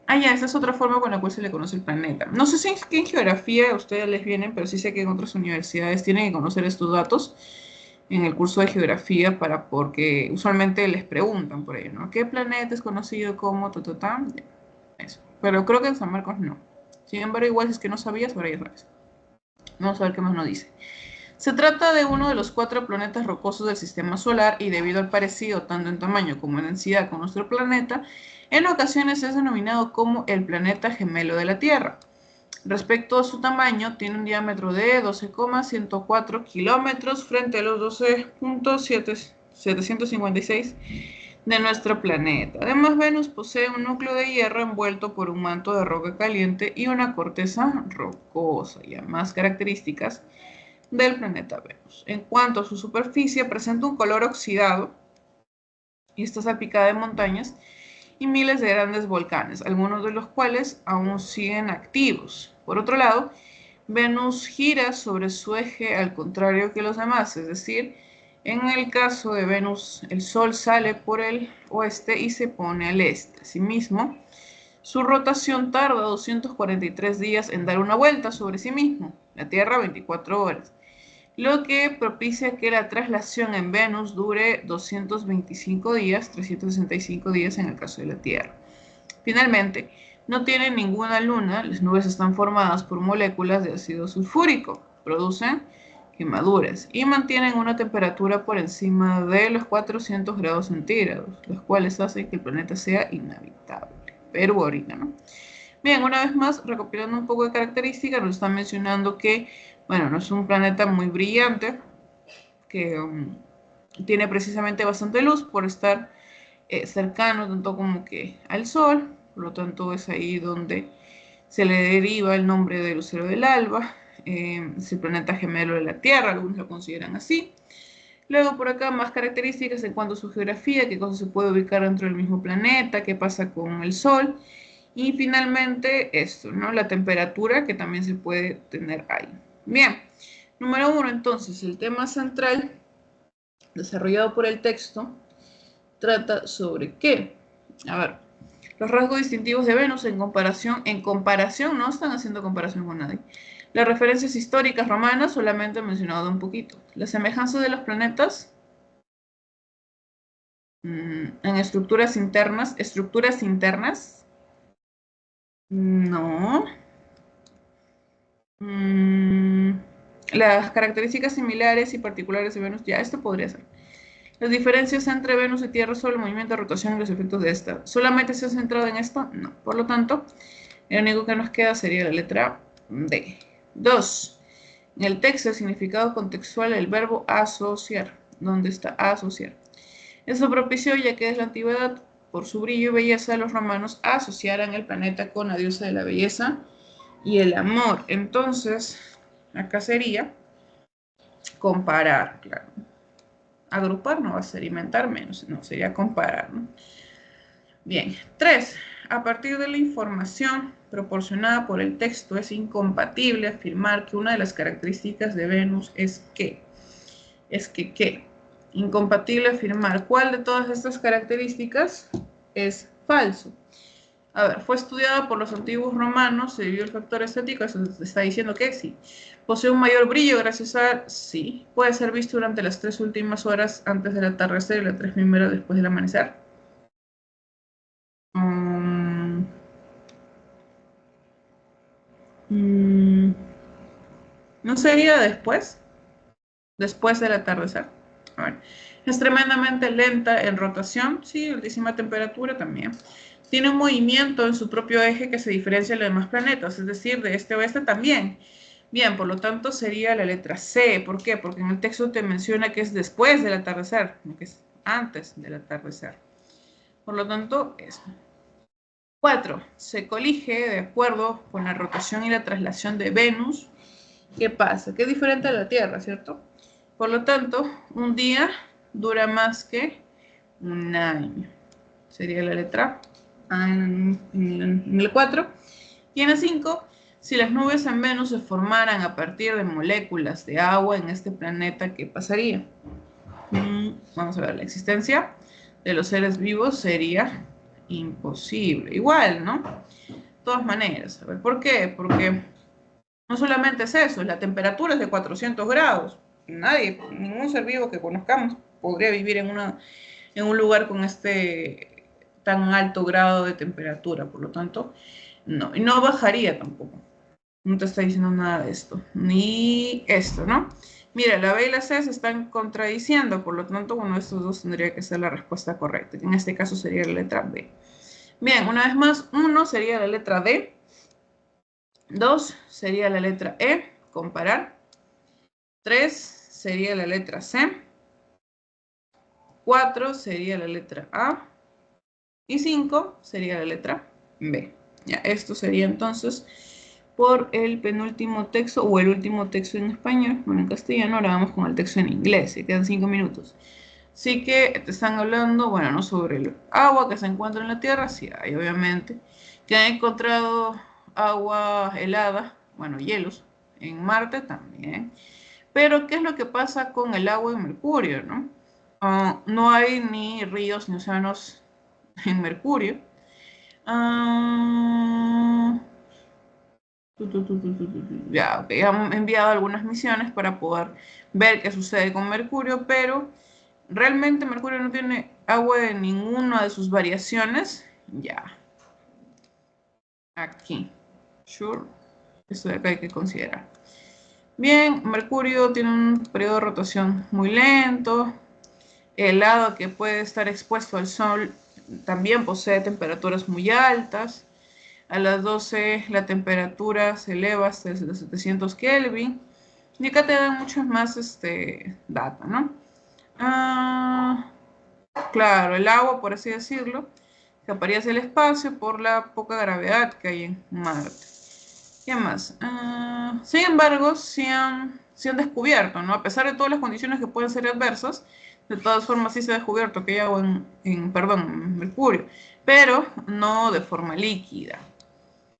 Ya, esta es otra forma con la cual se le conoce el planeta. No sé si en geografía a ustedes les vienen, pero sí sé que en otras universidades tienen que conocer estos datos en el curso de geografía porque usualmente les preguntan por ello, ¿no? ¿Qué planeta es conocido como Eso. Pero creo que en San Marcos no. Sin embargo, igual si es que no sabías, ahora ya sabes. Vamos a ver qué más nos dice. Se trata de uno de los 4 planetas rocosos del sistema solar y debido al parecido tanto en tamaño como en densidad con nuestro planeta, en ocasiones es denominado como el planeta gemelo de la Tierra. Respecto a su tamaño, tiene un diámetro de 12,104 kilómetros frente a los 12,756 de nuestro planeta. Además, Venus posee un núcleo de hierro envuelto por un manto de roca caliente y una corteza rocosa. Y más características del planeta Venus. En cuanto a su superficie, presenta un color oxidado y está salpicada de montañas y miles de grandes volcanes, algunos de los cuales aún siguen activos. Por otro lado, Venus gira sobre su eje al contrario que los demás, es decir, en el caso de Venus, el Sol sale por el oeste y se pone al este. Asimismo, su rotación tarda 243 días en dar una vuelta sobre sí mismo, la Tierra 24 horas, lo que propicia que la traslación en Venus dure 225 días, 365 días en el caso de la Tierra. Finalmente, no tiene ninguna luna, las nubes están formadas por moléculas de ácido sulfúrico, producen quemaduras y mantienen una temperatura por encima de los 400 grados centígrados, los cuales hacen que el planeta sea inhabitable. Pero ahorita, ¿no? Bien, una vez más, recopilando un poco de características, nos están mencionando que, bueno, no es un planeta muy brillante, que tiene precisamente bastante luz por estar cercano tanto como que al Sol, por lo tanto es ahí donde se le deriva el nombre de lucero del alba, es el planeta gemelo de la Tierra, algunos lo consideran así. Luego por acá más características en cuanto a su geografía, qué cosas se puede ubicar dentro del mismo planeta, qué pasa con el Sol. Y finalmente esto, ¿no? La temperatura que también se puede tener ahí. Bien, número 1 entonces, el tema central desarrollado por el texto trata sobre qué. A ver, los rasgos distintivos de Venus en comparación, no están haciendo comparación con nadie. Las referencias históricas romanas solamente he mencionado un poquito. La semejanza de los planetas en estructuras internas. ¿Estructuras internas? No. Las características similares y particulares de Venus, ya esto podría ser. Las diferencias entre Venus y Tierra sobre el movimiento de rotación y los efectos de esta. ¿Solamente se ha centrado en esto? No. Por lo tanto, el único que nos queda sería la letra D. 2. En el texto, el significado contextual del verbo asociar. ¿Dónde está? Asociar. Eso propició, ya que desde la antigüedad, por su brillo y belleza, los romanos asociaran el planeta con la diosa de la belleza y el amor. Entonces, acá sería comparar, claro. Agrupar no va a ser inventar menos, no, sería comparar, ¿no? Bien, 3. A partir de la información proporcionada por el texto, es incompatible afirmar que una de las características de Venus es que. ¿Qué? Incompatible afirmar cuál de todas estas características es falso. A ver, fue estudiada por los antiguos romanos, se vio el factor estético, eso te está diciendo que sí. Posee un mayor brillo gracias a... Sí. Puede ser visto durante las 3 últimas horas antes del atardecer y las 3 primeras después del amanecer. Mm, mm, ¿No sería después? Después del atardecer. A ver. Es tremendamente lenta en rotación, sí, altísima temperatura también. Tiene un movimiento en su propio eje que se diferencia de los demás planetas, es decir, de este a oeste también. Bien, por lo tanto sería la letra C. ¿Por qué? Porque en el texto te menciona que es después del atardecer, no que es antes del atardecer. Por lo tanto, eso. 4. Se colige de acuerdo con la rotación y la traslación de Venus. ¿Qué pasa? Que es diferente a la Tierra, ¿cierto? Por lo tanto, un día dura más que un año. Sería la letra A en el 4. Y en el 5, si las nubes en Venus se formaran a partir de moléculas de agua en este planeta, ¿qué pasaría? Vamos a ver, la existencia de los seres vivos sería imposible. Igual, ¿no? De todas maneras. A ver, ¿por qué? Porque no solamente es eso, la temperatura es de 400 grados. Nadie, ningún ser vivo que conozcamos podría vivir en un lugar con este tan alto grado de temperatura. Por lo tanto, no. Y no bajaría tampoco. No te está diciendo nada de esto. Ni esto, ¿no? Mira, la B y la C se están contradiciendo. Por lo tanto, uno de estos dos tendría que ser la respuesta correcta. Que en este caso sería la letra B. Bien, una vez más, 1 sería la letra D. 2 sería la letra E, comparar. 3 sería la letra C. 4 sería la letra A. Y 5 sería la letra B. Ya, esto sería entonces por el penúltimo texto o el último texto en español. Bueno, en castellano, ahora vamos con el texto en inglés. Se quedan 5 minutos. Así que te están hablando, bueno, no sobre el agua que se encuentra en la Tierra, sí hay, obviamente. Que han encontrado agua helada, bueno, hielos, en Marte también. Pero, ¿qué es lo que pasa con el agua en Mercurio, no? No hay ni ríos ni océanos en Mercurio. Ya, ok, han enviado algunas misiones para poder ver qué sucede con Mercurio, pero realmente Mercurio no tiene agua de ninguna de sus variaciones. Ya, aquí. Sure. Esto de acá hay que considerar. Bien, Mercurio tiene un periodo de rotación muy lento. El lado que puede estar expuesto al Sol también posee temperaturas muy altas. A las 12 la temperatura se eleva hasta los 700 Kelvin. Y acá te dan muchos más data, ¿no? Claro, el agua, por así decirlo, escaparía hacia el espacio por la poca gravedad que hay en Marte. ¿Qué más? Sin embargo, se han descubierto, ¿no? A pesar de todas las condiciones que pueden ser adversas, de todas formas sí se ha descubierto que hay agua en Mercurio, pero no de forma líquida,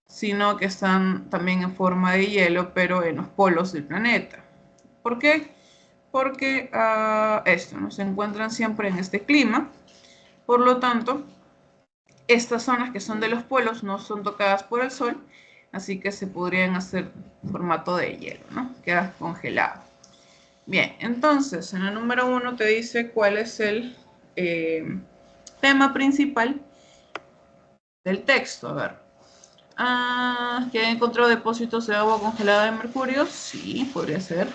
sino que están también en forma de hielo, pero en los polos del planeta. ¿Por qué? Porque esto, ¿no? Se encuentran siempre en este clima, por lo tanto, estas zonas que son de los polos no son tocadas por el sol, así que se podrían hacer formato de hielo, ¿no? Queda congelado. Bien, entonces en el número 1 te dice cuál es el tema principal del texto. A ver, ¿que han encontrado depósitos de agua congelada de mercurio? Sí, podría ser.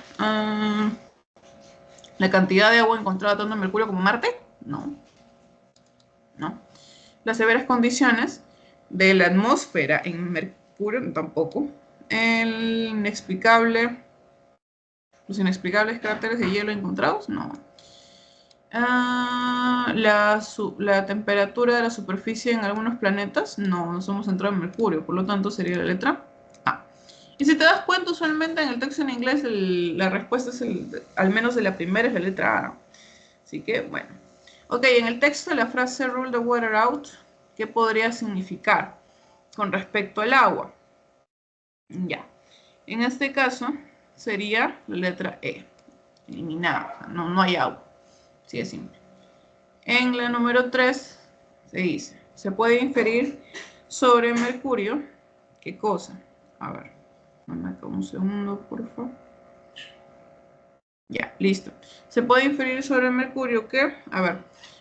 ¿La cantidad de agua encontrada tanto en Mercurio como en Marte? No, no. Las severas condiciones de la atmósfera en Mercurio, tampoco. Los inexplicables cráteres de hielo encontrados, no. La temperatura de la superficie en algunos planetas, no, no somos centrados en Mercurio, por lo tanto sería la letra A. Y si te das cuenta, usualmente en el texto en inglés la respuesta es, al menos de la primera, es la letra A, ¿no? Así que, bueno. Ok, en el texto la frase rule the water out, ¿qué podría significar con respecto al agua? Ya. En este caso sería la letra E, eliminada, no hay agua. Así de simple. En la número 3 se dice, se puede inferir sobre Mercurio. ¿Qué cosa? A ver, dame acá un segundo, por favor. Ya, listo. Se puede inferir sobre Mercurio que, a ver,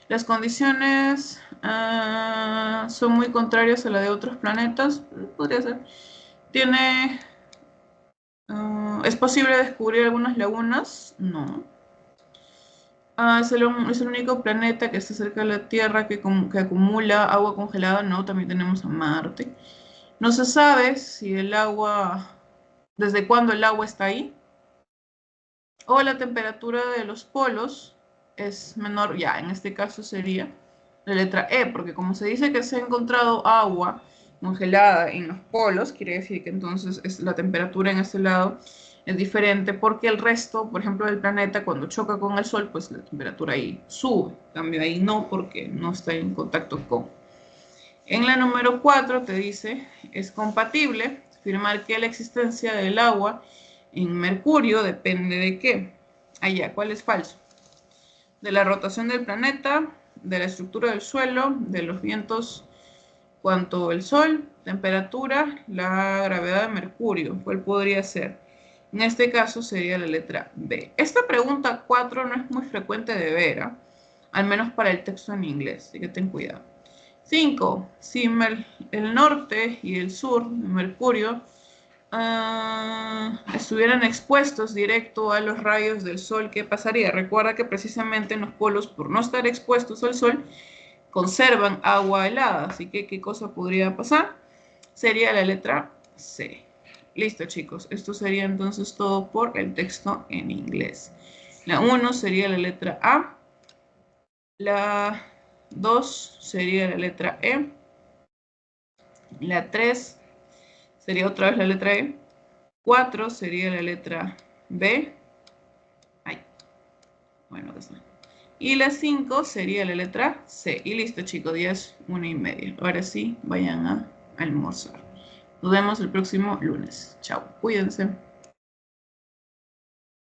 las condiciones son muy contrarias a las de otros planetas. Podría ser. Tiene... ¿es posible descubrir algunas lagunas? No. Es el único planeta que está cerca de la Tierra que acumula agua congelada. No, también tenemos a Marte. No se sabe si el agua, desde cuándo el agua está ahí, o la temperatura de los polos es menor. Ya, en este caso sería la letra E, porque como se dice que se ha encontrado agua congelada en los polos, quiere decir que entonces la temperatura en este lado es diferente, porque el resto, por ejemplo, del planeta, cuando choca con el Sol, pues la temperatura ahí sube. En cambio, ahí no, porque no está en contacto con. En la número 4 te dice, es compatible afirmar que la existencia del agua en Mercurio depende de qué. Allá, ¿cuál es falso? De la rotación del planeta, de la estructura del suelo, de los vientos cuanto el Sol, temperatura, la gravedad de Mercurio. ¿Cuál podría ser? En este caso sería la letra B. Esta pregunta 4 no es muy frecuente de ver, ¿eh? Al menos para el texto en inglés, así que ten cuidado. 5. Si el norte y el sur de Mercurio estuvieran expuestos directo a los rayos del Sol, ¿qué pasaría? Recuerda que precisamente en los polos, por no estar expuestos al Sol, conservan agua helada. Así que, ¿qué cosa podría pasar? Sería la letra C. Listo, chicos. Esto sería entonces todo por el texto en inglés. La 1 sería la letra A. La 2 sería la letra E. La 3 sería otra vez la letra E. 4 sería la letra B. Ay, bueno, acá está. Y la 5 sería la letra C. Y listo, chicos, 10, 1:30. Ahora sí, vayan a almorzar. Nos vemos el próximo lunes. Chao, cuídense.